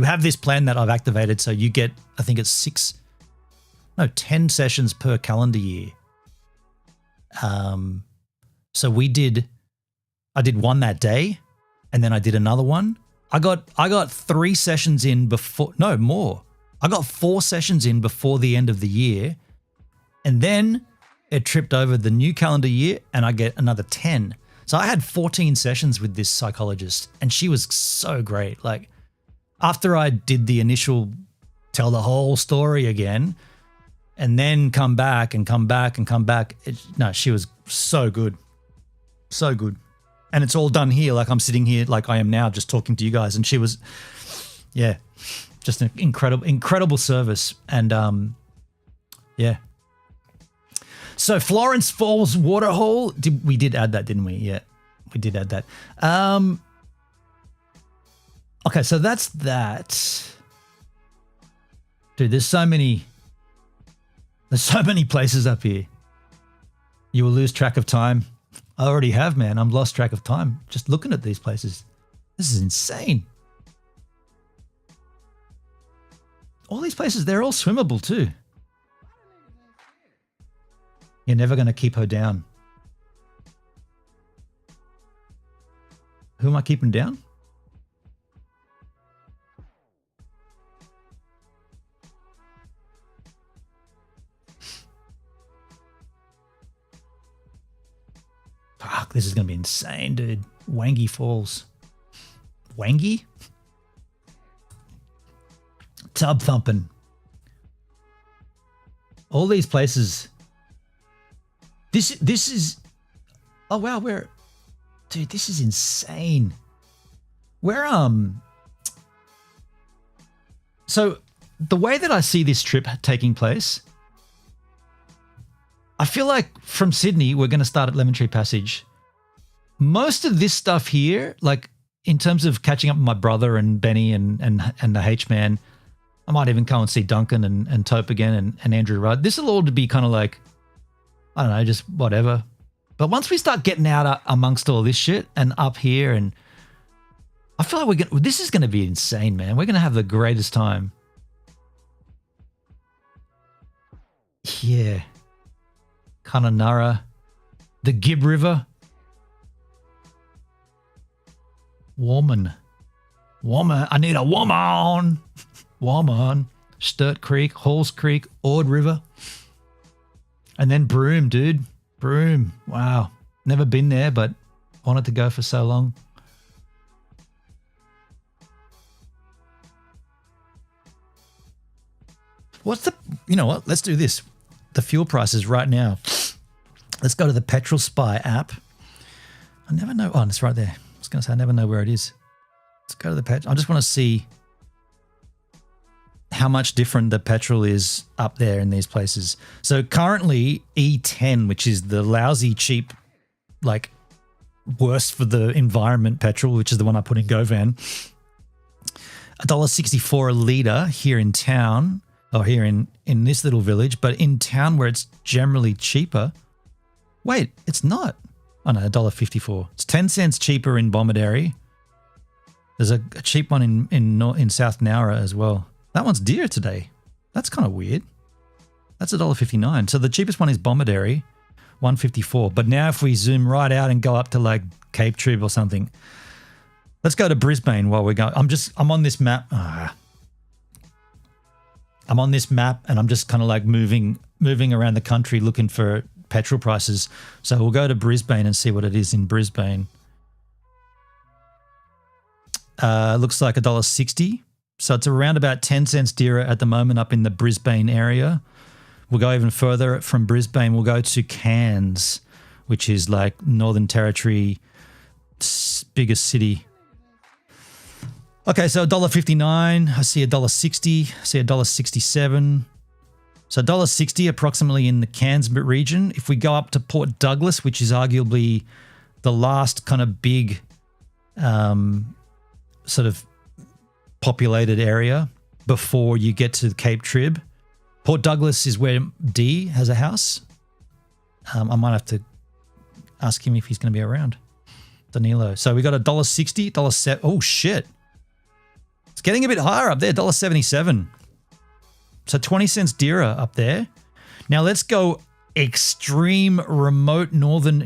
[SPEAKER 1] have this plan that I've activated. So you get, I think it's 10 sessions per calendar year. So I did one that day, and then I did another one. I got 3 sessions in before, no more. I got 4 sessions in before the end of the year, and then it tripped over the new calendar year, and I get another 10. So I had 14 sessions with this psychologist, and she was so great. Like after I did the initial tell the whole story again, and then come back, she was so good. So good. And it's all done here. Like I'm sitting here like I am now just talking to you guys. And she was, just an incredible service. And yeah. So Florence Falls Waterhole, we did add that, didn't we? Yeah, we did add that. Okay, so that's that. Dude, there's so many places up here. You will lose track of time. I already have, man. I'm lost track of time just looking at these places. This is insane. All these places, they're all swimmable too. You're never going to keep her down. Who am I keeping down? Fuck, this is going to be insane, dude. Wangi Falls. Wangi? Tub thumping. All these places. This is... Oh, wow, dude, this is insane. So, the way that I see this trip taking place... I feel like from Sydney, we're going to start at Lemon Tree Passage. Most of this stuff here, like in terms of catching up with my brother and Benny and the H-Man, I might even go and see Duncan and Tope again and Andrew Rudd. This will all be kind of like, I don't know, just whatever. But once we start getting out amongst all this shit and up here, and I feel like this is going to be insane, man. We're going to have the greatest time. Yeah. Kununurra, the Gib River, woman, I need a woman, Sturt Creek, Halls Creek, Ord River, and then Broome, dude, Broome, wow, never been there, but wanted to go for so long. What's the, you know what? Let's do this. The fuel prices right now. Let's go to the Petrol Spy app. I never know. Oh, it's right there. I was going to say, I never know where it is. Let's go to the petrol. I just want to see how much different the petrol is up there in these places. So currently E10, which is the lousy, cheap, like worse for the environment petrol, which is the one I put in GoVan, $1.64 a litre here in town, or here in this little village, but in town where it's generally cheaper. Wait, it's not. Oh no, $1.54. It's 10 cents cheaper in Bomaderry. There's a cheap one in South Nowra as well. That one's dear today. That's kind of weird. That's $1.59. So the cheapest one is Bomaderry, $1.54. But now if we zoom right out and go up to like Cape Trib or something, let's go to Brisbane while we're going. I'm on this map. I'm on this map and I'm just kind of like moving around the country looking for petrol prices. So we'll go to Brisbane and see what it is in Brisbane. Looks like $1.60. So it's around about 10 cents dearer at the moment up in the Brisbane area. We'll go even further from Brisbane. We'll go to Cairns, which is like Northern Territory, biggest city. Okay, so $1.59. I see $1.60. I see $1.67. So $1.60 approximately in the Cairns region. If we go up to Port Douglas, which is arguably the last kind of big sort of populated area before you get to Cape Trib. Port Douglas is where D has a house. I might have to ask him if he's going to be around. Danilo. So we got $1.60, $1.70. Oh shit. It's getting a bit higher up there, $1.77. So 20 cents dearer up there. Now let's go extreme remote northern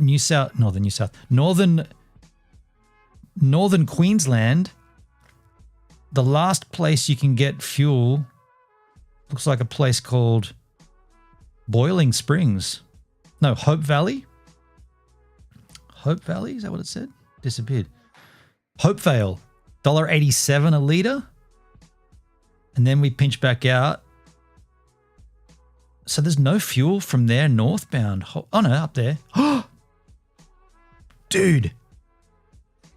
[SPEAKER 1] Queensland. The last place you can get fuel looks like a place called Boiling Springs. No, Hope Valley. Hope Valley, is that what it said? Disappeared. Hopevale, $1.87 a litre. And then we pinch back out. So there's no fuel from there northbound. Oh no, up there. Dude.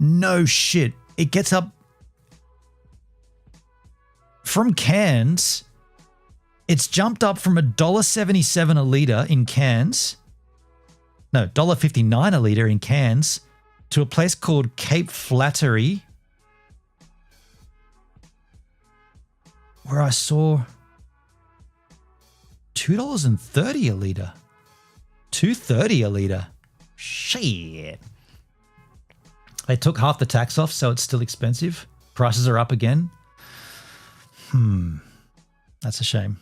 [SPEAKER 1] No shit. It gets up from Cairns. It's jumped up from $1.77 a litre in Cairns. No, $1.59 a litre in Cairns to a place called Cape Flattery, where I saw $2.30 a litre. $2.30 a litre. Shit. They took half the tax off, so it's still expensive. Prices are up again. That's a shame.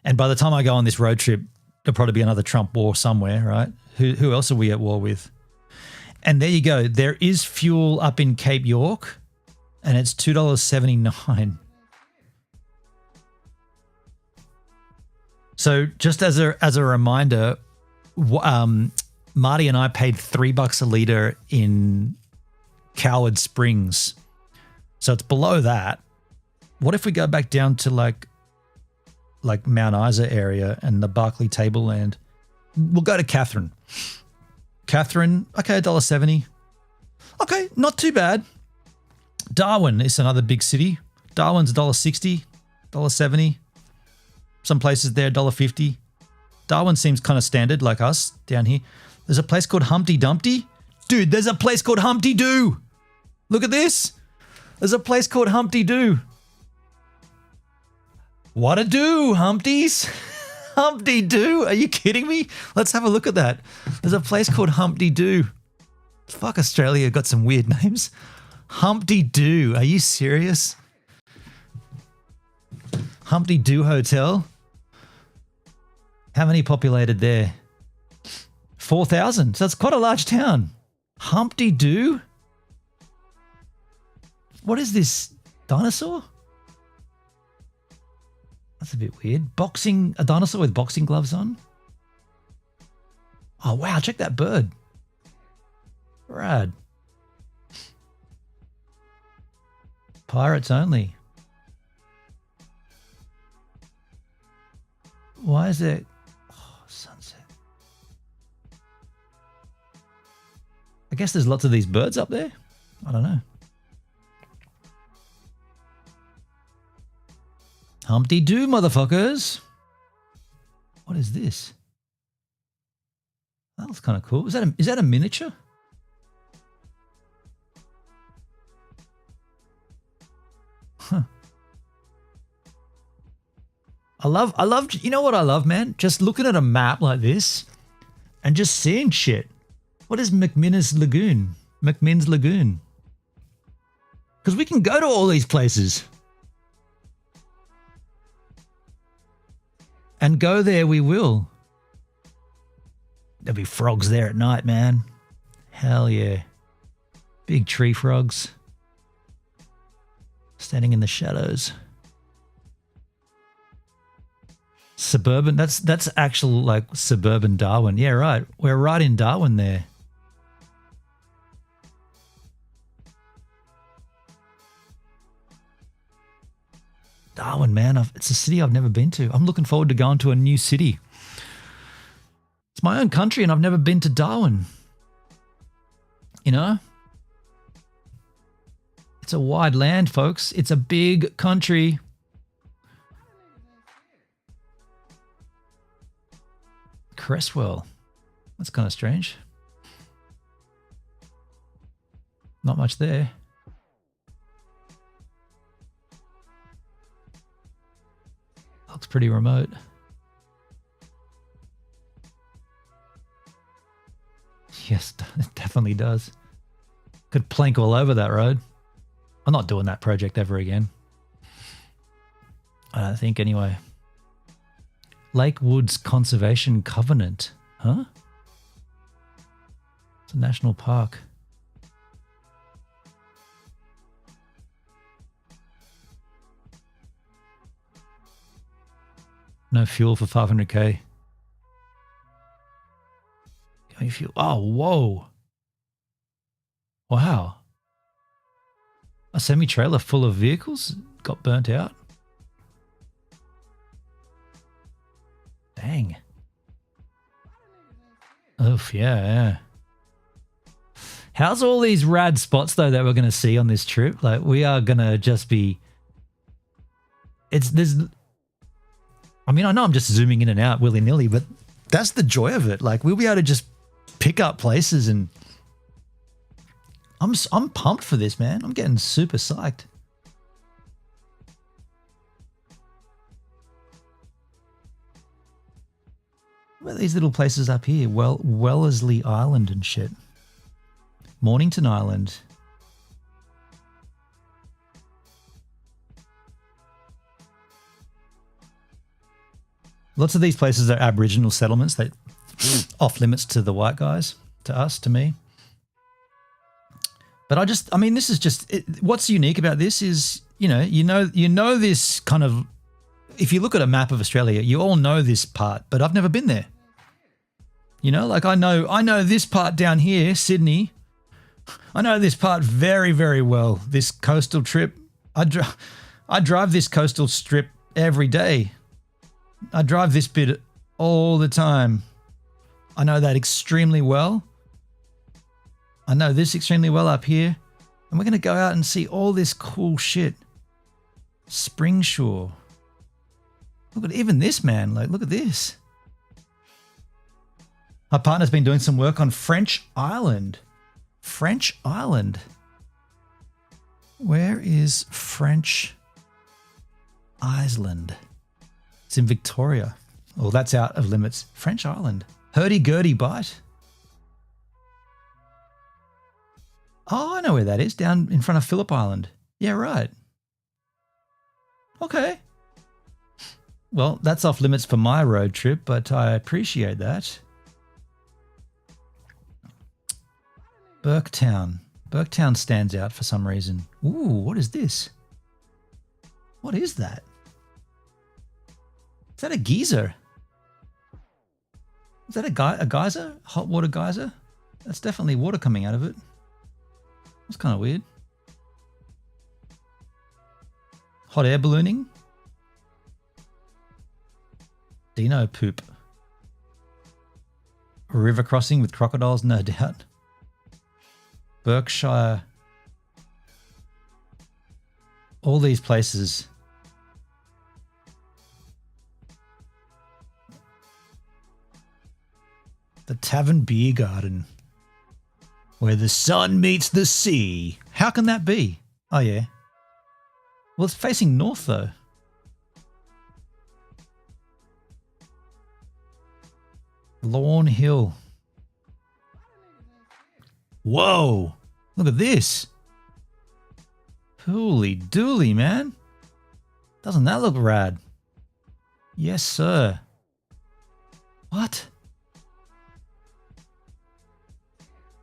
[SPEAKER 1] And by the time I go on this road trip, there'll probably be another Trump war somewhere, right? Who else are we at war with? And there you go. There is fuel up in Cape York, and it's $2.79. So just as a reminder, Marty and I paid $3 a litre in Coward Springs. So it's below that. What if we go back down to like Mount Isa area and the Barclay Tableland? We'll go to Catherine. Catherine, okay, $1.70. Okay, not too bad. Darwin is another big city. Darwin's $1.60, $1.70. Some places there, $1.50. Darwin seems kind of standard like us down here. There's a place called Humpty Dumpty. Dude, there's a place called Humpty Doo. Look at this. There's a place called Humpty Doo. What a do, Humpties? Humpty Doo? Are you kidding me? Let's have a look at that. There's a place called Humpty Doo. Fuck, Australia got some weird names. Humpty Doo. Are you serious? Humpty Doo Hotel. How many populated there? 4,000. So that's quite a large town. Humpty Doo? What is this? Dinosaur? That's a bit weird. A dinosaur with boxing gloves on? Oh, wow. Check that bird. Rad. Pirates only. Why is there... Oh, sunset. I guess there's lots of these birds up there. I don't know. Humpty-doo, motherfuckers. What is this? That looks kind of cool. Is that a miniature? Huh. I love, you know what I love, man? Just looking at a map like this and just seeing shit. What is McMinnis Lagoon? McMinn's Lagoon. Because we can go to all these places. And go there we will. There'll be frogs there at night, man. Hell yeah. Big tree frogs. Standing in the shadows. Suburban, that's actual like suburban Darwin. Yeah, right. We're right in Darwin there. Darwin, man, it's a city I've never been to. I'm looking forward to going to a new city. It's my own country and I've never been to Darwin. You know? It's a wide land, folks. It's a big country. Cresswell. That's kind of strange. Not much there. Looks pretty remote. Yes, it definitely does. Could plank all over that road. I'm not doing that project ever again. I don't think anyway. Lake Woods Conservation Covenant. Huh? It's a national park. No fuel for 500k. Any fuel? Oh, whoa. Wow. A semi-trailer full of vehicles got burnt out. Dang. Oof, yeah. How's all these rad spots, though, that we're going to see on this trip? Like, we are going to just be... I mean, I know I'm just zooming in and out willy-nilly, but that's the joy of it. Like, we'll be able to just pick up places and... I'm pumped for this, man. I'm getting super psyched. What are these little places up here? Wellesley Island and shit. Mornington Island. Lots of these places are Aboriginal settlements that off limits to the white guys, to us, to me. But I mean, this is just, what's unique about this is, you know this kind of, if you look at a map of Australia, you all know this part, but I've never been there. You know, like I know this part down here, Sydney. I know this part very, very well. This coastal trip, I drive this coastal strip every day. I drive this bit all the time. I know that extremely well. I know this extremely well up here. And we're going to go out and see all this cool shit. Springshore. Look at even this, man. Like, look at this. My partner's been doing some work on French Island. French Island. Where is French Island? It's in Victoria. Oh, that's out of limits. French Island. Hurdy-gurdy bite. Oh, I know where that is. Down in front of Phillip Island. Yeah, right. Okay. Well, that's off limits for my road trip, but I appreciate that. Burketown. Burketown stands out for some reason. Ooh, what is this? What is that? Is that a geyser? Is that a geyser? Hot water geyser? That's definitely water coming out of it. That's kind of weird. Hot air ballooning. Dino poop. River crossing with crocodiles, no doubt. Berkshire. All these places. The Tavern Beer Garden. Where the sun meets the sea. How can that be? Oh, yeah. Well, it's facing north, though. Lawn Hill. Whoa. Look at this. Holy dooly, man. Doesn't that look rad? Yes, sir. What?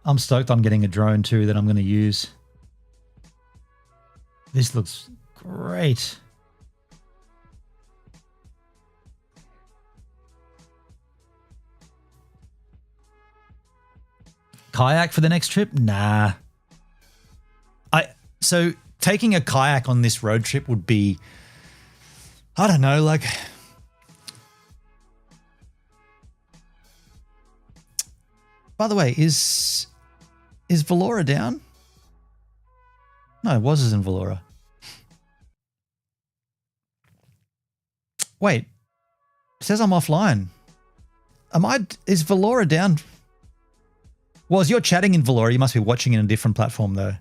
[SPEAKER 1] I'm stoked I'm getting a drone too that I'm going to use. This looks great. Kayak for the next trip? Nah. So taking a kayak on this road trip would be, I don't know, like, by the way, is Valora down? No, was in Valora. Wait, it says I'm offline. Is Valora down? Well, as you're chatting in Valora, you must be watching in a different platform though.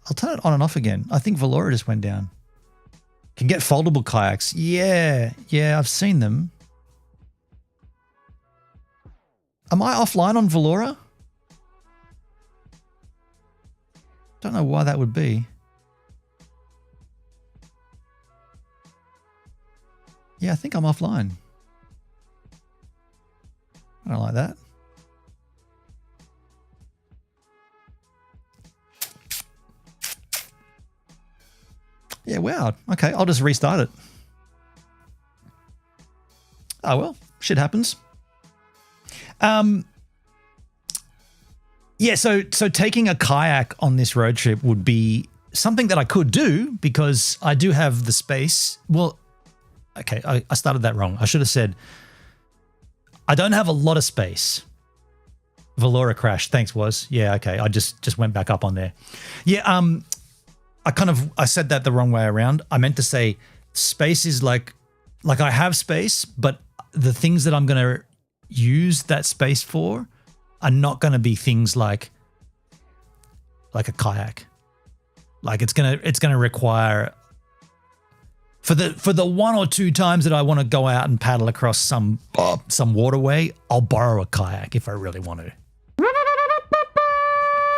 [SPEAKER 1] I'll turn it on and off again. I think Valora just went down. Can get foldable kayaks. Yeah, I've seen them. Am I offline on Valora? Don't know why that would be. Yeah, I think I'm offline. I don't like that. Yeah, wow. Okay, I'll just restart it. Oh well, shit happens. Yeah, so taking a kayak on this road trip would be something that I could do because I do have the space. Well, okay, I started that wrong. I should have said I don't have a lot of space. Valora crashed. Thanks, was. Yeah, okay. I just went back up on there. Yeah, I said that the wrong way around. I meant to say space is like I have space, but the things that I'm going to use that space for are not going to be things like a kayak. Like it's going to require for the one or two times that I want to go out and paddle across some waterway, I'll borrow a kayak if I really want to.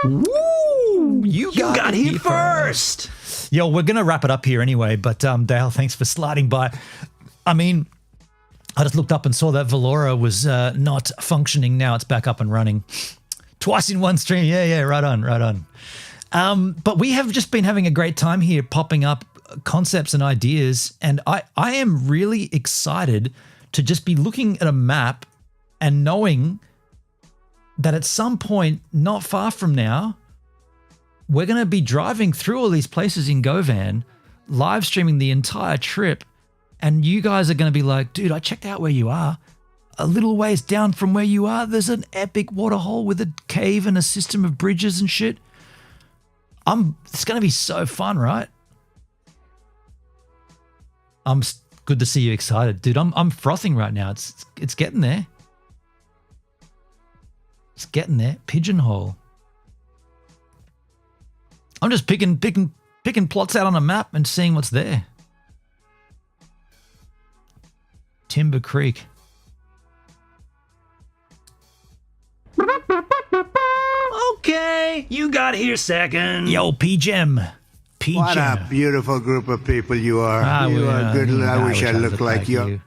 [SPEAKER 1] Woo! You got here first. Yo, we're going to wrap it up here anyway, but Dale, thanks for sliding by. I mean, I just looked up and saw that Valora was not functioning. Now it's back up and running. Twice in one stream. Yeah, right on. But we have just been having a great time here popping up concepts and ideas, and I am really excited to just be looking at a map and knowing that at some point not far from now, we're going to be driving through all these places in GoVan, live streaming the entire trip, and you guys are going to be like, dude, I checked out where you are. A little ways down from where you are, there's an epic waterhole with a cave and a system of bridges and shit. It's going to be so fun, right? Good to see you excited, dude. I'm frothing right now. It's getting there. It's getting there. Pigeonhole. I'm just picking plots out on a map and seeing what's there. Timber Creek. Okay, you got here second. Yo, P-Gem.
[SPEAKER 4] What a beautiful group of people you are. You are good. I wish I looked like you.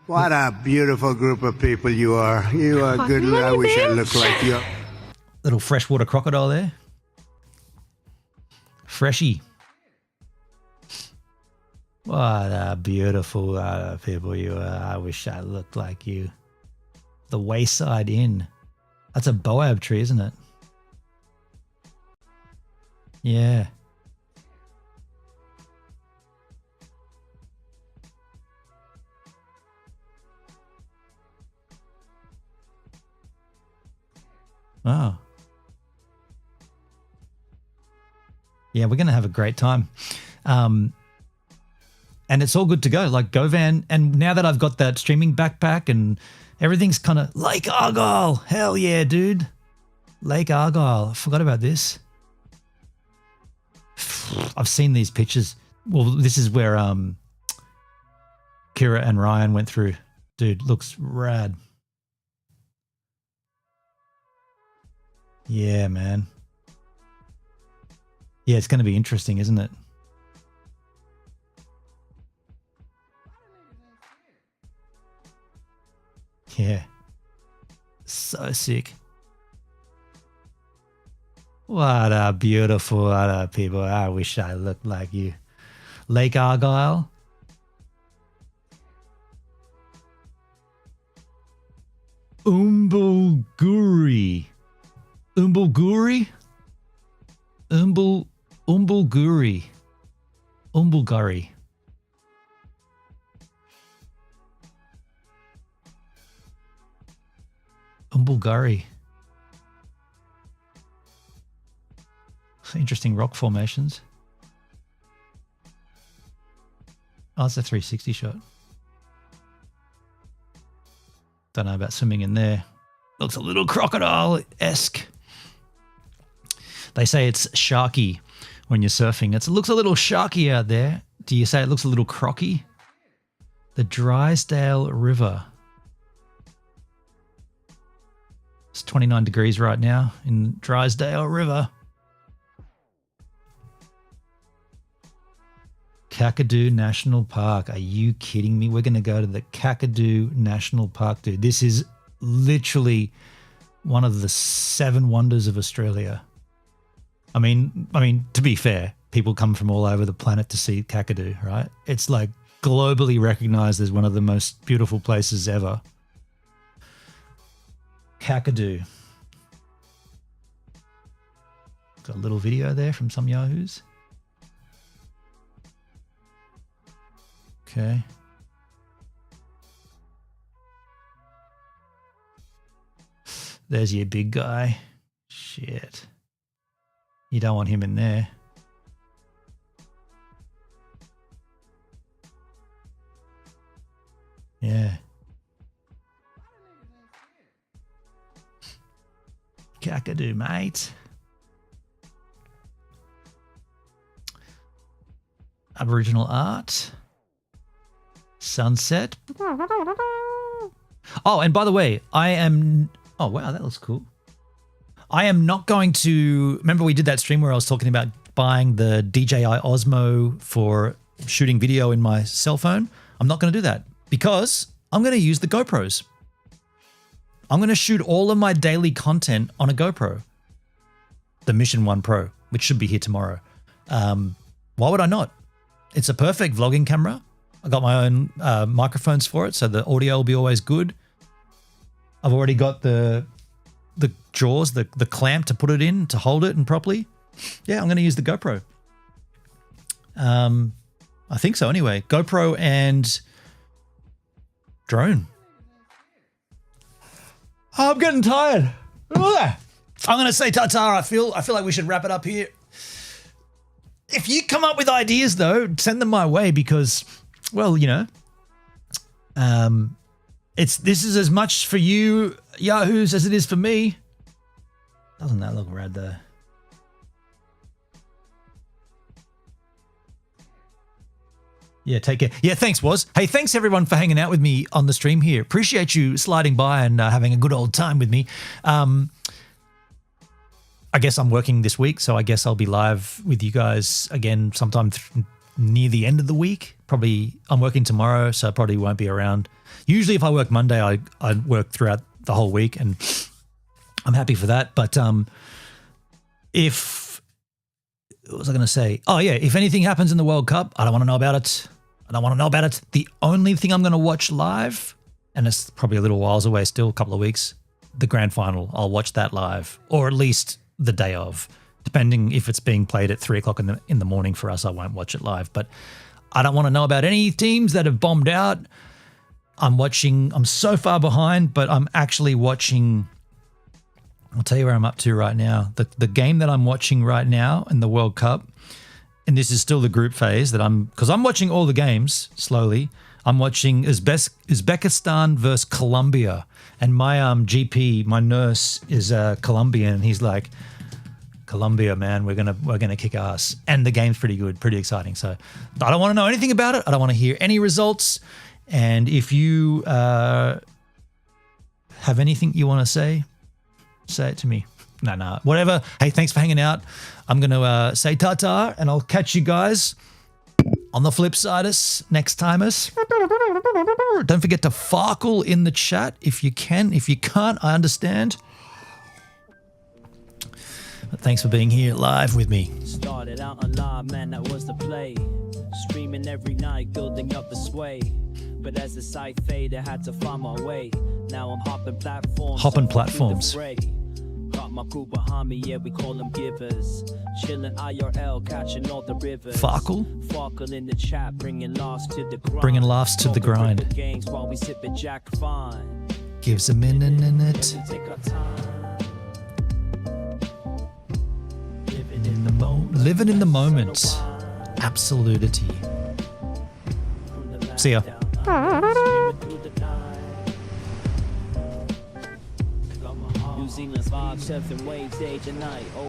[SPEAKER 4] What a beautiful group of people you are. You are good. I wish I looked like you.
[SPEAKER 1] Little freshwater crocodile there. Freshie. What a beautiful people you are. I wish I looked like you. The Wayside Inn. That's a boab tree, isn't it? Yeah. Oh. Yeah, we're going to have a great time. And it's all good to go. Like GoVan. And now that I've got that streaming backpack and everything's kind of Lake Argyle. Hell yeah, dude. Lake Argyle. I forgot about this. I've seen these pictures. Well, this is where Kira and Ryan went through. Dude, looks rad. Yeah, man. Yeah, it's going to be interesting, isn't it? Yeah. So sick. What a beautiful other people. I wish I looked like you. Lake Argyle. Umbulguri. Umbulguri? Umbulguri. Umbulguri. Umbulguri. Interesting rock formations. Oh, it's a 360 shot. Don't know about swimming in there. Looks a little crocodile-esque. They say it's sharky when you're surfing. It looks a little sharky out there. Do you say it looks a little crocky? The Drysdale River. It's 29 degrees right now in Drysdale River. Kakadu National Park. Are you kidding me? We're going to go to the Kakadu National Park, dude. This is literally one of the 7 wonders of Australia. I mean, to be fair, people come from all over the planet to see Kakadu, right? It's like globally recognized as one of the most beautiful places ever. Kakadu. Got a little video there from some yahoos. Okay. There's your big guy. Shit. You don't want him in there. Yeah. Kakadu, mate. Aboriginal art. Sunset. Oh, and by the way, I am... Oh, wow, that looks cool. I am not going to... Remember we did that stream where I was talking about buying the DJI Osmo for shooting video in my cell phone? I'm not going to do that because I'm going to use the GoPros. I'm going to shoot all of my daily content on a GoPro. The Mission 1 Pro, which should be here tomorrow. Why would I not? It's a perfect vlogging camera. I got my own microphones for it, so the audio will be always good. I've already got the jaws, the clamp to put it in, to hold it and properly. Yeah, I'm going to use the GoPro. I think so anyway. GoPro and drone. Oh, I'm getting tired. I'm going to say ta-ta. I feel like we should wrap it up here. If you come up with ideas, though, send them my way because... Well, you know, this is as much for you yahoos as it is for me. Doesn't that look rad though? Yeah, take care. Yeah, thanks, Woz. Hey, thanks everyone for hanging out with me on the stream here. Appreciate you sliding by and having a good old time with me. I guess I'm working this week, so I guess I'll be live with you guys again sometime near the end of the week. Probably I'm working tomorrow, so I probably won't be around. Usually if I work Monday, I work throughout the whole week and I'm happy for that. But what was I going to say? Oh yeah, if anything happens in the World Cup, I don't want to know about it. The only thing I'm going to watch live, and it's probably a little whiles away still, a couple of weeks, the grand final. I'll watch that live, or at least the day of. Depending if it's being played at 3 o'clock in the morning for us, I won't watch it live. But I don't want to know about any teams that have bombed out. I'm so far behind, but I'm actually watching I'll tell you where I'm up to right now. The game that I'm watching right now in the World Cup, and this is still the group phase because I'm watching all the games slowly. I'm watching Uzbekistan versus Colombia, and my GP, my nurse, is Colombian, and he's like, Colombia, man, we're gonna kick ass, and the game's pretty good, pretty exciting. So I don't want to know anything about it. I don't want to hear any results. And if you have anything you want to say it to me. No, whatever. Hey, thanks for hanging out. I'm gonna say ta-ta, and I'll catch you guys on the flip side next timers. Don't forget to farkle in the chat if you can. If you can't, I understand. But thanks for being here live with me.
[SPEAKER 2] Started out alive, man, that was the play. Streaming every night, building up the sway. But as the site faded, I had to find my way. Now I'm hopping platforms. Got my crew behind me, yeah, we call them givers. Chilling IRL, catching all the rivers. Farkle in the chat, bringing laughs to the grind. Games while we sip at Jack Fine.
[SPEAKER 1] Gives a minute. Living in the moment. Absolutity. See ya.
[SPEAKER 2] New Zealand's vibe, surfing waves, day and night.